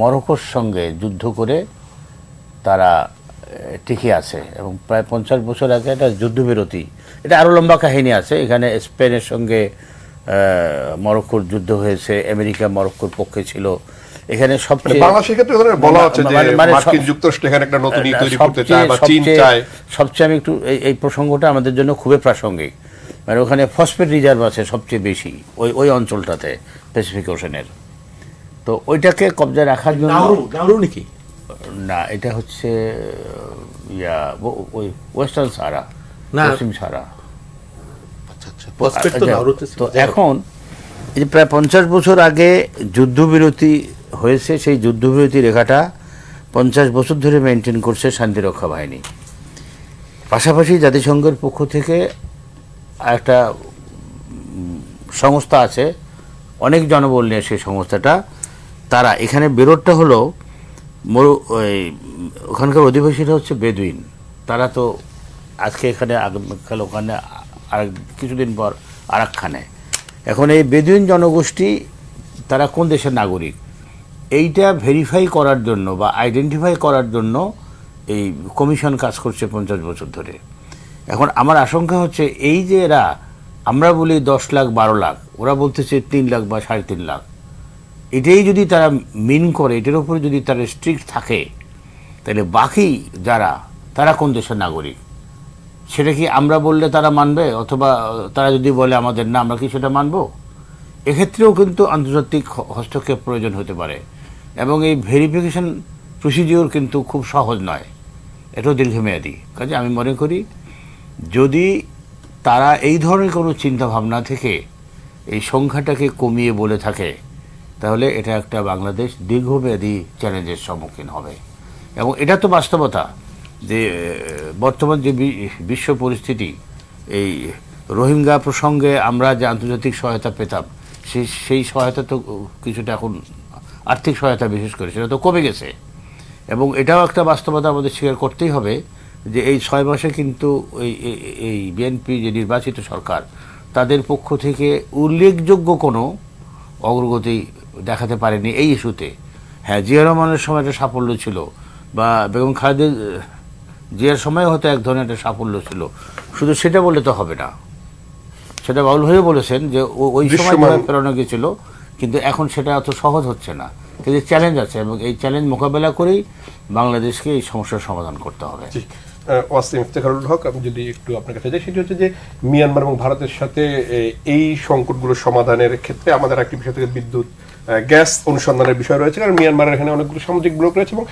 মরক্কোর সঙ্গে যুদ্ধ করে তারা টিকে আছে এবং প্রায় 50 বছর আগে একটা যুদ্ধবিরতি, এটা আরও লম্বা কাহিনী আছে। এখানে স্পেনের সঙ্গে মরক্কোর যুদ্ধ হয়েছে, আমেরিকা মরক্কোর পক্ষে ছিল। এখানে সবচেয়ে বাংলাদেশের ক্ষেত্রে বলা হচ্ছে যে মার্কিন যুক্তরাষ্ট্র এখানে একটা নতুন নীতি তৈরি করতে চায় বা চীন চায়। সবচেয়ে আমি একটু এই প্রসঙ্গটা আমাদের জন্য খুবই প্রাসঙ্গিক, মানে ওখানে ফসফেট রিজার্ভ আছে সবচেয়ে বেশি ওই অঞ্চলটাতে প্যাসিফিক ওশানের। তো ওইটাকে কবজায় রাখার জন্য নাউরু নাকি না, এটা হচ্ছে ওই ওয়েস্টার্ন সাহারা, না। পশ্চিম সাহারা। ফসফেট তো নাউরুতে ছিল। তো এখন এই প্রায় 50 বছর আগে যুদ্ধবিরতি হয়েছে, সেই যুদ্ধবিরতি রেখাটা 50 বছর ধরে মেনটেন করছে শান্তিরক্ষা বাহিনী। পাশাপাশি জাতিসংঘের পক্ষ থেকে একটা সংস্থা আছে, অনেক জনবল নিয়ে সেই সংস্থাটা, তারা এখানে বেরোটটা হলো ওখানকার অধিবাসীরা হচ্ছে বেদুইন। তারা তো আজকে এখানে, আগামীকাল ওখানে, আর কিছুদিন পর আরাকখানে। এখন এই বেদুইন জনগোষ্ঠী তারা কোন দেশের নাগরিক এইটা ভেরিফাই করার জন্য বা আইডেন্টিফাই করার জন্য এই কমিশন কাজ করছে 50 বছর ধরে। এখন আমার আশঙ্কা হচ্ছে এই যে এরা, আমরা বলি 10 লাখ 12 লাখ, ওরা বলতেছে 3 লাখ বা 3.5 লাখ, এটাই যদি তারা মিন করে, এটার উপরে যদি তারা স্ট্রিক্ট থাকে, তাহলে বাকি যারা তারা কোন দেশের নাগরিক সেটা কি আমরা বললে তারা মানবে, অথবা তারা যদি বলে আমাদের না, আমরা কি সেটা মানব? এক্ষেত্রেও কিন্তু আন্তর্জাতিক হস্তক্ষেপ প্রয়োজন হতে পারে এবং এই ভেরিফিকেশন প্রসিডিওর কিন্তু খুব সহজ নয়, এটাও দীর্ঘমেয়াদী। কাজে আমি মনে করি যদি তারা এই ধরনের কোনো চিন্তা ভাবনা থেকে এই সংখ্যাটাকে কমিয়ে বলে থাকে, তাহলে এটা একটা বাংলাদেশ দীর্ঘমেয়াদী চ্যালেঞ্জের সম্মুখীন হবে। এবং এটা তো বাস্তবতা যে বর্তমান যে বিশ্ব পরিস্থিতি, এই রোহিঙ্গা প্রসঙ্গে আমরা যে আন্তর্জাতিক সহায়তা পেতাম সেই সহায়তা তো কিছুটা এখন, আর্থিক সহায়তা বিশেষ করে, সেটা তো কমে গেছে। এবং এটাও একটা বাস্তবতা আমাদের স্বীকার করতেই হবে যে এই 6 মাসে কিন্তু এই বিএনপি যে নির্বাচিত সরকার, তাদের পক্ষ থেকে উল্লেখযোগ্য কোনো অগ্রগতি দেখাতে পারেনি এই ইস্যুতে। হ্যাঁ, জিয়া রহমানের সময় একটা সাফল্য ছিল, বা বেগম খালেদা জিয়ার সময় হয়তো এক ধরনের একটা সাফল্য ছিল, শুধু সেটা বললে তো হবে না। সেটা বাউল ভাইও বলেছেন যে ওই সময় ফেরানো গিয়েছিল, কিন্তু এখন সেটা অত সহজ হচ্ছে না। কিন্তু চ্যালেঞ্জ আছে এবং এই চ্যালেঞ্জ মোকাবেলা করেই বাংলাদেশকে এই সমস্যার সমাধান করতে হবে। ওয়াসিম ইফতেখারুল হক, আমি যদি একটু আপনার কাছে যাই, সেটি হচ্ছে যে মিয়ানমার এবং ভারতের সাথে এই সংকটগুলো সমাধানের ক্ষেত্রে আমাদের একটি বিষয় থেকে বিদ্যুৎ গ্যাস অনুসন্ধানের বিষয় রয়েছে, কারণ মিয়ানমারের এখানে অনেকগুলো সামাজিক ব্লক রয়েছে এবং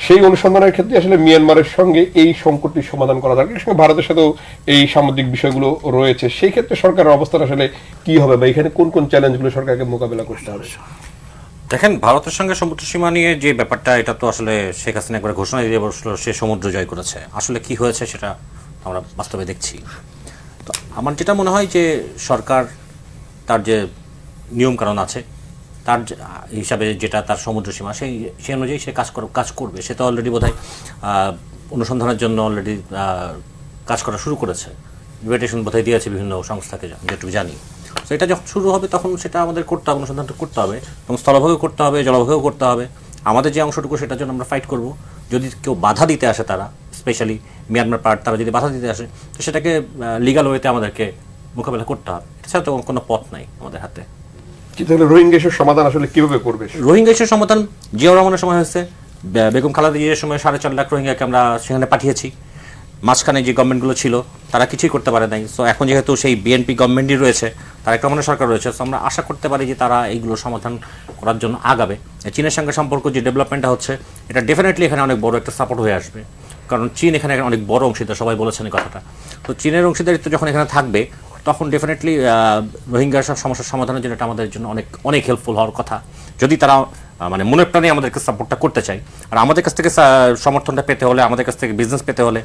সেই অনুসন্ধানের ক্ষেত্রে আসলে মিয়ানমারের সঙ্গে এই সংকটটি সমাধান করা দরকার। সঙ্গে ভারতের সাথেও এই সামুদ্রিক বিষয়গুলো রয়েছে, সেই ক্ষেত্রে সরকারের অবস্থান আসলে কি হবে বা এখানে কোন কোন চ্যালেঞ্জগুলো সরকারকে মোকাবেলা করতে হবে? দেখেন, ভারতের সঙ্গে সমুদ্র সীমা নিয়ে যে ব্যাপারটা, এটা তো আসলে শেখ হাসিনা একবার ঘোষণা দিয়ে বসলো সে সমুদ্র জয় করেছে। আসলে কি হয়েছে সেটা আমরা বাস্তবে দেখছি। তো আমার যেটা মনে হয় যে সরকার তার যে নিয়মকানুন আছে তার হিসাবে, যেটা তার সমুদ্র সীমা, সেই অনুযায়ী সে কাজ করবে। সে তো অলরেডি বোধহয় অনুসন্ধানের জন্য অলরেডি কাজ করা শুরু করেছে, ইনভিটেশন বোধহয় দিয়েছে বিভিন্ন সংস্থাকে, যেটুকু জানি। তো এটা যখন শুরু হবে তখন সেটা আমাদের করতে হবে, অনুসন্ধানটা করতে হবে, এবং স্থলভাগেও করতে হবে, জলভাগেও করতে হবে। আমাদের যে অংশটুকু সেটার জন্য আমরা ফাইট করব। যদি কেউ বাধা দিতে আসে, তারা স্পেশালি মিয়ানমার পার্ট, তারা যদি বাধা দিতে আসে, তো সেটাকে লিগাল ওয়েতে আমাদেরকে মোকাবেলা করতে হবে। এছাড়া তো কোনো পথ নাই আমাদের হাতে। তাহলে রোহিঙ্গা ইস্যুর সমাধান আসলে কিভাবে করবে? রোহিঙ্গা ইস্যুর সমাধান জিয়াউর রহমানের সময় হয়েছে, বেগম খালেদা জিয়ার সময় 4.5 লাখ রোহিঙ্গাকে আমরা সেখানে পাঠিয়েছি। মাঝখানে যে গভর্নমেন্টগুলো ছিল তারা কিছুই করতে পারে নাই। সো এখন যেহেতু সেই বিএনপি গভর্নমেন্টই রয়েছে, তারা একটা মানে সরকার রয়েছে, সো আমরা আশা করতে পারি যে তারা এইগুলো সমাধান করার জন্য আগাবে। চীনের সঙ্গে সম্পর্ক যে ডেভেলপমেন্টটা হচ্ছে, এটা ডেফিনেটলি এখানে অনেক বড় একটা সাপোর্ট হয়ে আসবে, কারণ চীন এখানে অনেক বড় অংশীদার, সবাই বলেছেন এই কথাটা। তো চীনের অংশীদারিত্ব যখন এখানে থাকবে, তখন ডেফিনেটলি রোহিঙ্গার সব সমস্যার সমাধানের জন্য এটা আমাদের জন্য অনেক অনেক হেল্পফুল হওয়ার কথা, যদি তারা মানে মনের প্রাণে আমাদেরকে সাপোর্টটা করতে চাই। আর আমাদের কাছ থেকে সমর্থনটা পেতে হলে, আমাদের কাছ থেকে বিজনেস পেতে হলে,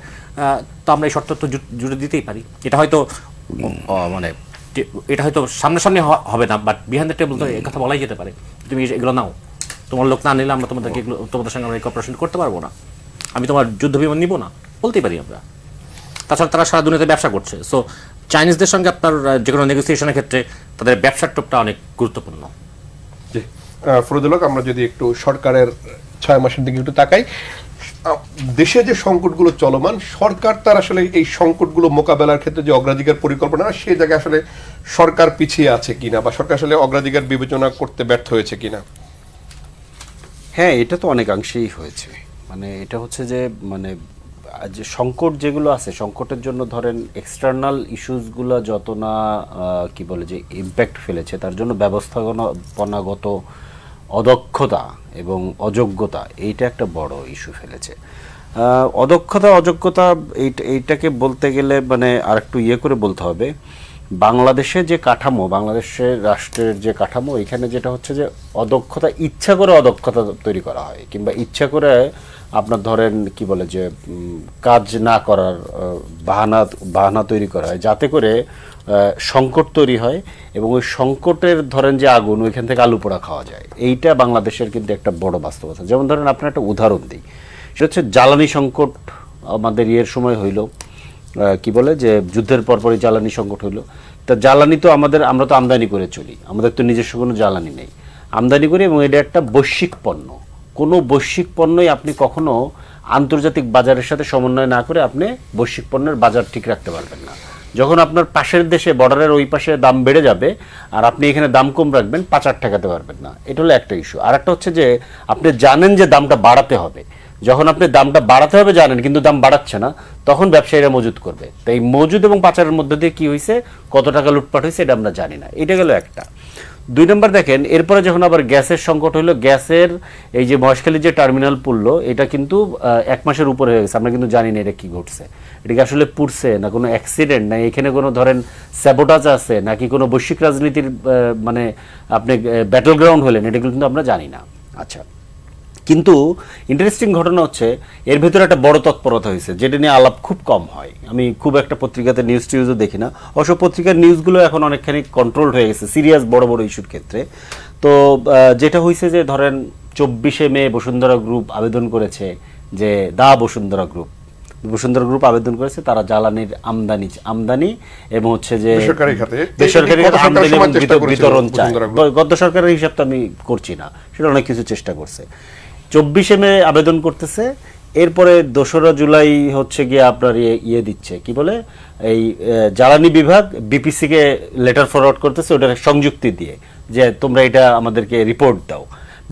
তো আমরা এই শর্ত তো জুড়ে দিতেই পারি। এটা হয়তো মানে এটা হয়তো সামনাসামনি হবে না, বাট বিহাইন্ড দ্য টেবল তো এই কথা বলাই যেতে পারে, তুমি এগুলো নাও, তোমার লোক না নিলে আমরা তোমাদেরকে এগুলো, তোমাদের সঙ্গে আমরা কপারেশন করতে পারবো না, আমি তোমার যুদ্ধ বিমান নিব না, বলতেই পারি আমরা। তাছাড়া তারা সারা দুনিয়াতে ব্যবসা করছে, সো চাইনিজদের সঙ্গে আপনার যে কোনো নেগোসিয়েশনের ক্ষেত্রে তাদের ব্যবসার টোপটা অনেক গুরুত্বপূর্ণ। ফরিদুল হক, আমরা যদি একটু সরকারের 6 মাসের দিকে একটু তাকাই, দেশে যে সংকটগুলো চলমান, সরকার তার আসলে এই সংকটগুলো মোকাবেলার ক্ষেত্রে যে অগ্রাধিকার পরিকল্পনা, সেই জায়গায় আসলে সরকার পিছিয়ে আছে কিনা, বা সরকার আসলে অগ্রাধিকার বিবেচনা করতে ব্যর্থ হয়েছে কিনা? হ্যাঁ, এটা তো অনেকাংশেই হয়েছে। মানে এটা হচ্ছে যে মানে যে সংকট যেগুলো আছে, সংকটের জন্য ধরেন এক্সটার্নাল ইস্যুসগুলো যত না কি বলে যে ইম্প্যাক্ট ফেলেছে, তার জন্য ব্যবস্থাপনাগত অদক্ষতা এবং অযোগ্যতা এইটা একটা বড় ইস্যু ফেলেছে। অযোগ্যতা এইটাকে বলতে গেলে মানে আর একটু করে বলতে হবে, বাংলাদেশের যে কাঠামো, বাংলাদেশের রাষ্ট্রের যে কাঠামো, এখানে যেটা হচ্ছে যে অদক্ষতা, ইচ্ছা করে অদক্ষতা তৈরি করা হয়, কিংবা ইচ্ছা করে আপনার ধরেন কি বলে যে কাজ না করার বাহানা তৈরি করা হয়, যাতে করে সংকট তৈরি হয় এবং ওই সংকটের ধরেন যে আগুন, ওইখান থেকে আলু পোড়া খাওয়া যায়। এইটা বাংলাদেশের কিন্তু একটা বড় বাস্তবতা। যেমন ধরেন আপনার একটা উদাহরণ দিই, সেটা হচ্ছে জ্বালানি সংকট আমাদের সময় হইল, কি বলে যে যুদ্ধের পরপরই জ্বালানি সংকট হইলো। তা জ্বালানি তো আমরা তো আমদানি করে চলি, আমাদের তো নিজস্ব কোনো জ্বালানি নেই, আমদানি করি, এবং এটা একটা বৈশ্বিক পণ্য। কোনো বৈশ্বিক পণ্যই আপনি কখনো আন্তর্জাতিক বাজারের সাথে সমন্বয় না করে আপনি বৈশ্বিক পণ্যের বাজার ঠিক রাখতে পারবেন না। যখন আপনার পাশের দেশে, বর্ডারের ওই পাশে দাম বেড়ে যাবে আর আপনি এখানে দাম কম রাখবেন, পাচার ঠেকাতে পারবেন না। এটা হলো একটা ইস্যু। আর একটা হচ্ছে যে আপনি জানেন যে দামটা বাড়াতে হবে, যখন আপনি দামটা বাড়াতে হবে জানেন কিন্তু দাম বাড়াচ্ছে না, তখন ব্যবসায়ীরা মজুত করবে। তাই মজুদ এবং পাচারের মধ্যে দিয়ে কি হয়েছে, কত টাকা লুটপাট হয়েছে, এটা আমরা জানি না। এটা গেল একটা। 2 নম্বর দেখেন, এরপরে যখন আবার গ্যাসের সংকট হলো, গ্যাসের এই যে মহেশখালীর যে টার্মিনাল পুড়লো, এটা কিন্তু 1 মাসের উপরে হয়ে গেছে, আমরা কিন্তু জানি না এটা কি ঘটছে, এটা কি আসলে পুড়ছে না কোনো অ্যাক্সিডেন্ট, না এখানে কোনো ধরেন স্যাবোটাজ আছে, নাকি কোনো বৈশ্বিক রাজনীতির মানে আপনি ব্যাটল গ্রাউন্ড হলেন, এটা কিন্তু আমরা জানি না। আচ্ছা, কিন্তু ইন্টারেস্টিং ঘটনা হচ্ছে এর ভেতরে একটা বড় তৎপরতা হয়েছে, যেটা নিয়ে আলাপ খুব কম হয়। আমি খুব একটা পত্রিকাতে টিউজও দেখি না, অবশ্য পত্রিকার নিউজগুলো এখন অনেকখানি কন্ট্রোল হয়ে গেছে সিরিয়াস বড় বড় ইস্যুর ক্ষেত্রে। তো যেটা হয়েছে যে ধরেন 24শে মে বসুন্ধরা গ্রুপ আবেদন করেছে, যে বসুন্ধরা গ্রুপ আবেদন করেছে, তারা জ্বালানির আমদানি এবং হচ্ছে যে বেসরকারি খাতে আমদানি এবং বিতরণ চায়। গত সরকারের হিসাব তো আমি করছি না, সেটা অনেক কিছু চেষ্টা করছে। 24শে মে আবেদন করতেছে, এরপরে 2রা জুলাই হচ্ছে গিয়ে আপনার দিচ্ছে, কি বলে এই জ্বালানি বিভাগ বিপিসিকে লেটার ফরওয়ার্ড করতেছে, ওটার সংযুক্তি দিয়ে যে তোমরা এটা আমাদেরকে রিপোর্ট দাও।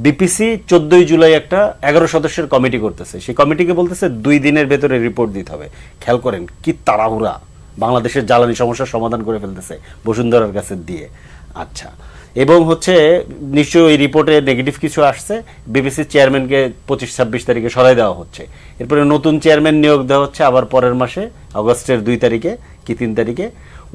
বিপিসি 14ই জুলাই একটা 11 সদস্যের কমিটি করতেছে, সেই কমিটিকে বলতেছে 2 দিনের ভেতরে রিপোর্ট দিতে হবে। খেয়াল করেন কি তাড়াহুড়া, বাংলাদেশের জ্বালানি সমস্যার সমাধান করে ফেলতেছে বসুন্ধরার কাছে দিয়ে। আচ্ছা, এবং হচ্ছে নিশ্চয়ই ওই রিপোর্টে নেগেটিভ কিছু আসছে, বিবিসির চেয়ারম্যানকে 25-26 তারিখে সরাই দেওয়া হচ্ছে, এরপরে নতুন চেয়ারম্যান নিয়োগ দেওয়া হচ্ছে আবার পরের মাসে আগস্টের 2 তারিখে কি 3 তারিখে।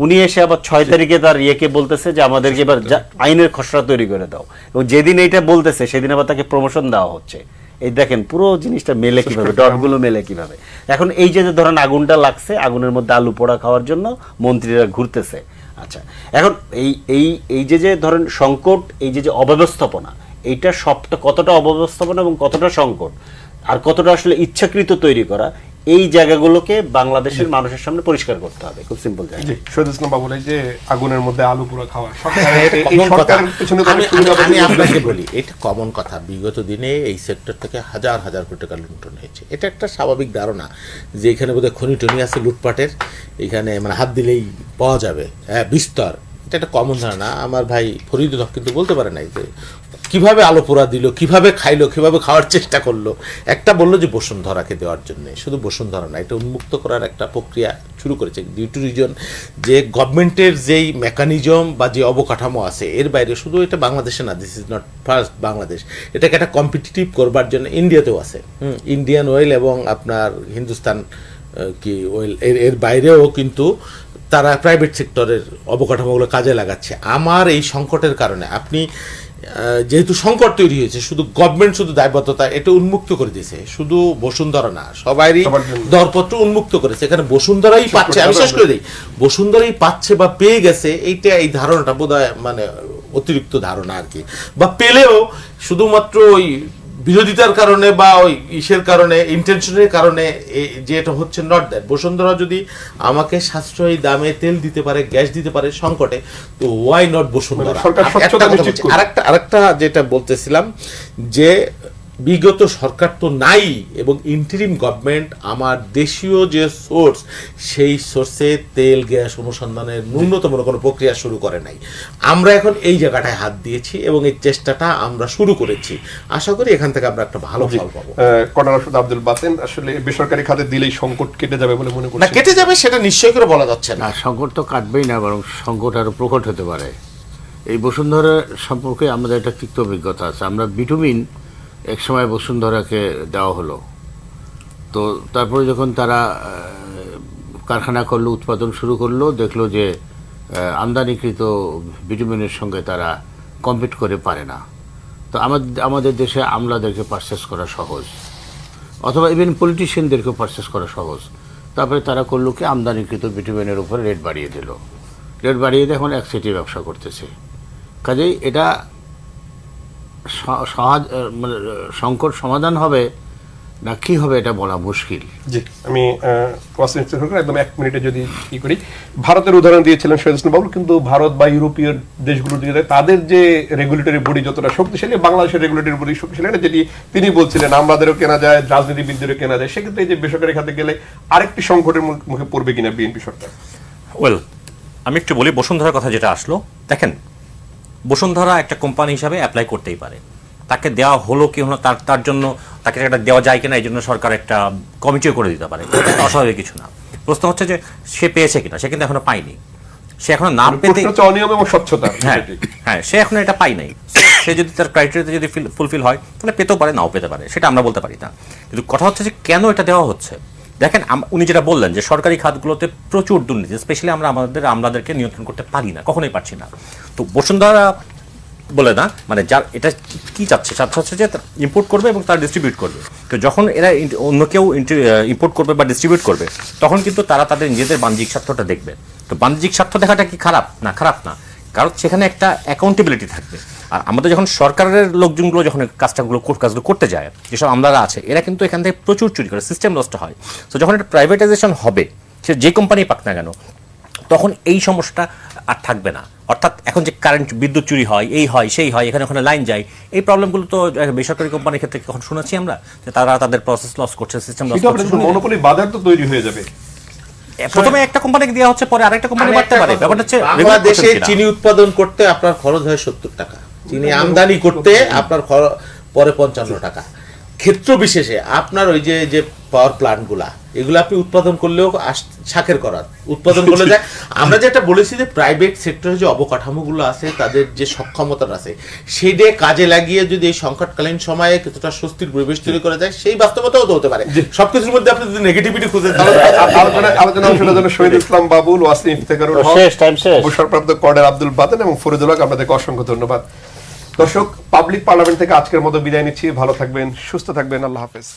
উনি এসে আবার 6 তারিখে তার বলতেছে যে আমাদেরকে এবার আইনের খসড়া তৈরি করে দাও, এবং যেদিন এইটা বলতেছে সেদিন আবার তাকে প্রমোশন দেওয়া হচ্ছে। এই দেখেন পুরো জিনিসটা মেলে কিভাবে, ডটগুলো মেলে কিভাবে। এখন এই যে ধরেন আগুনটা লাগছে, আগুনের মধ্যে আলু পোড়া খাওয়ার জন্য মন্ত্রীরা ঘুরতেছে। আচ্ছা, এখন এই যে ধরেন সংকট, এই যে অব্যবস্থাপনা, এইটা সবটা কতটা অব্যবস্থাপনা এবং কতটা সংকট আর কতটা আসলে ইচ্ছাকৃত তৈরি করা, এই জায়গাগুলোকে বাংলাদেশের মানুষের সামনে পরিষ্কার করতে হবে। খুব সিম্পল জায়গা। শহীদ ইসলাম বাবু, এই যে আগুনের মধ্যে আলু পোড়া খাওয়া, আমি আপনাকে বলি, এটা কমন কথা। বিগত দিনে এই সেক্টর থেকে হাজার হাজার কোটি টাকা লুণ্ঠন হয়েছে, এটা একটা স্বাভাবিক ধারণা যে এখানে বোধহয় খনি টনি আছে লুটপাটের, এখানে মানে হাত দিলেই পাওয়া যাবে, হ্যাঁ বিস্তর, এটা একটা কমন ধারণা। আমার ভাই ফরিদুল হক কিন্তু বলতে পারে নাই যে কিভাবে আলো পোড়া দিল, কিভাবে খাইলো, কিভাবে খাওয়ার চেষ্টা করলো। একটা বললো যে বসুন্ধরাকে দেওয়ার জন্য, শুধু বসুন্ধরা না, এটা উন্মুক্ত করার একটা প্রক্রিয়া শুরু করেছে ডিউ টু রিজন যে গভর্নমেন্টের যেই মেকানিজম বা যে অবকাঠামো আছে এর বাইরে শুধু এটা বাংলাদেশে না, this is not first Bangladesh, এটাকে একটা কম্পিটিটিভ করবার জন্য ইন্ডিয়াতেও আছে। ইন্ডিয়ান অয়েল এবং আপনার হিন্দুস্তান কি অয়েল এর বাইরেও কিন্তু তারা প্রাইভেট সেক্টরের অবকাঠামোগুলো কাজে লাগাচ্ছে। আমার এই সংকটের কারণে আপনি যেহেতু সংকট তৈরি হয়েছে, শুধু গভর্নমেন্ট শুধু দায়বদ্ধতা এটা উন্মুক্ত করে দিয়েছে, শুধু বসুন্ধরা না, সবারই দরপত্র উন্মুক্ত করেছে। এখানে বসুন্ধরাই পাচ্ছে, আমি শেষ করে দিই, বসুন্ধরাই পাচ্ছে বা পেয়ে গেছে, এইটা এই ধারণাটা বোধহয় মানে অতিরিক্ত ধারণা আর কি। বা পেলেও শুধুমাত্র ওই বিরোধিতার কারণে বা ওই ইসের কারণে, ইন্টেনশনের কারণে যে এটা হচ্ছে, নট দ্যাট। বসুন্ধরা যদি আমাকে সাশ্রয়ী দামে তেল দিতে পারে, গ্যাস দিতে পারে সংকটে, তো ওয়াই নট বসুন্ধরা। আরেকটা যেটা বলতেছিলাম যে বিগত সরকার তো নাই, এবং ইন্টারিম গভর্নমেন্ট আমার দেশীয় যে সোর্স সেই সোর্সে তেল গ্যাস অনুসন্ধানের ন্যূনতম কোনো প্রক্রিয়া শুরু করে নাই। আমরা এখন এই জায়গাটায় হাত দিয়েছি এবং এই চেষ্টাটা আমরা শুরু করেছি। আশা করি এখান থেকে আমরা একটা ভালো ফল পাবো। কর্নেল আব্দুল বাতেন, আসলে বেসরকারি খাতে দিলেই সংকট কেটে যাবে বলে মনে না, করছেন? কেটে যাবে সেটা নিশ্চয় করে বলা যাচ্ছে না। না, সংকট তো কাটবেই না, বরং সংকট আরও প্রকট হতে পারে। এই বসুন্ধরা সম্পর্কে আমাদের একটা তিক্ত অভিজ্ঞতা আছে। আমরা বিটুমিন একসময় বসুন্ধরাকে দেওয়া হলো, তো তারপরে যখন তারা কারখানা করলো, উৎপাদন শুরু করলো, দেখলো যে আমদানিকৃত বিটুমিনের সঙ্গে তারা কম্পিট করে পারে না। তো আমাদের দেশে আমলাদেরকে পারচেস করা সহজ, অথবা ইভেন পলিটিশিয়ানদেরকেও পারচেস করা সহজ। তারপরে তারা করলো কি, আমদানিকৃত বিটুমিনের উপরে রেট বাড়িয়ে দিল। রেট বাড়িয়ে দিয়ে এখন এক সিটি ব্যবসা করতেছে। কাজেই এটা মানে সংকট সমাধান হবে না কি হবে এটা বলা মুশকিল। জি, আমি একদম 1 মিনিটে যদি কি করি, ভারতের উদাহরণ দিয়েছিলেন শহীদ হোসেন বাবুল, কিন্তু ভারত বা ইউরোপীয় দেশগুলোর দিকে তাদের যে রেগুলেটরি বডি যতটা শক্তিশালী, বাংলাদেশের রেগুলেটরি বডি শক্তিশালী না, যেটি তিনি বলছিলেন আমলাদেরও কেনা যায়, রাজনীতিবিদদেরও কেনা যায়। সেক্ষেত্রে এই যে বেসরকারি খাতে গেলে আরেকটি সংকটের মুখে পড়বে কিনা বিএনপি সরকার? ওয়েল, আমি একটু বলি বসুন্ধরার কথা যেটা আসলো। দেখেন, বসুন্ধরা একটা কোম্পানি হিসাবে অ্যাপ্লাই করতেই পারে, তাকে দেওয়া হলো কি হলো তার জন্য তাকে একটা দেওয়া যায় কিনা এই জন্য সরকার একটা কমিটিও করে দিতে পারে, অস্বাভাবিক কিছু না। প্রশ্ন হচ্ছে যে সে পেয়েছে কিনা, সে কিন্তু এখনো পায়নি। সে এখনো না পেতে, অনিয়ম এবং স্বচ্ছতা, হ্যাঁ সে এখনো এটা পাই নাই। সে যদি তার ক্রাইটেরিয়াতে যদি ফুলফিল হয় তাহলে পেতেও পারে, নাও পেতে পারে, সেটা আমরা বলতে পারি না। কিন্তু কথা হচ্ছে যে কেন এটা দেওয়া হচ্ছে। দেখেন, উনি যেটা বললেন যে সরকারি খাতগুলোতে প্রচুর দুর্নীতি, স্পেশালি আমরা আমলাদেরকে নিয়ন্ত্রণ করতে পারি না, কখনোই পারছি না। তো বসুন্ধরা বলে না, মানে যার এটা কি চাচ্ছে যে ইম্পোর্ট করবে এবং তারা ডিস্ট্রিবিউট করবে। তো যখন এরা অন্য কেউ ইম্পোর্ট করবে বা ডিস্ট্রিবিউট করবে, তখন কিন্তু তারা তাদের নিজেদের বাণিজ্যিক স্বার্থটা দেখবে। তো বাণিজ্যিক স্বার্থ দেখাটা কি খারাপ না? খারাপ না, কারণ সেখানে একটা অ্যাকাউন্টেবিলিটি থাকবে। আর আমাদের যখন সরকারের লোকজনগুলো যখন কাজগুলো করতে যায়, যেসব আমলারা আছে, এরা কিন্তু এখান থেকে প্রচুর চুরি করে, সিস্টেম নষ্ট হয়। তো যখন এটা প্রাইভেটাইজেশন হবে, সে যে কোম্পানি পাক না কেন, তখন এই সমস্যাটা আর থাকবে না। অর্থাৎ এখন যে কারেন্ট বিদ্যুৎ চুরি হয়, এই হয় সেই হয়, এখানে ওখানে লাইন যায়, এই প্রবলেমগুলো তো বেসরকারি কোম্পানির ক্ষেত্রে কখন শুনেছি আমরা যে তারা তাদের প্রসেস লস করছে, সিস্টেম লস করছে। মনোপলি বাজার তো তৈরি হয়ে যাবে। প্রথমে একটা কোম্পানিকে দেওয়া হচ্ছে, পরে আরেকটা কোম্পানি বাড়তে পারে। ব্যাপারটা হচ্ছে বাংলাদেশে চিনি উৎপাদন করতে আপনার খরচ হয় 70 টাকা, চিনি আমদানি করতে আপনার পরে 55 টাকা। ক্ষেত্র বিশেষে আপনার ওই যে পাওয়ার প্ল্যান্টগুলা, এগুলো আপনি উৎপাদন করলেও শাকের করার উৎপাদন করলে যায়। আমরা যেটা বলেছি যে প্রাইভেট সেক্টরে যে অবকাঠামোগুলো আছে, তাদের যে সক্ষমতা আছে, সেটা কাজে লাগিয়ে যদি এই সংকটকালীন সময়ে কিছুটা স্বস্তির পরিবেশ তৈরি করা যায়, সেই বাস্তবতাও তো হতে পারে। সবকিছুর মধ্যে আপনি যদি নেগেটিভিটি খুঁজে আলোচনা শোনার জন্য শহীদ ইসলাম বাবুল, ওয়াসিম ইফতেখারুল হক, অবসরপ্রাপ্ত কর্নেল আব্দুল বাতেন এবং ফরিদুল হক, আপনাদেরকে অসংখ্য ধন্যবাদ। দর্শক, পাবলিক পার্লামেন্ট থেকে আজকের মতো বিদায় নিচ্ছি। ভালো থাকবেন, সুস্থ থাকবেন, আল্লাহ হাফেজ।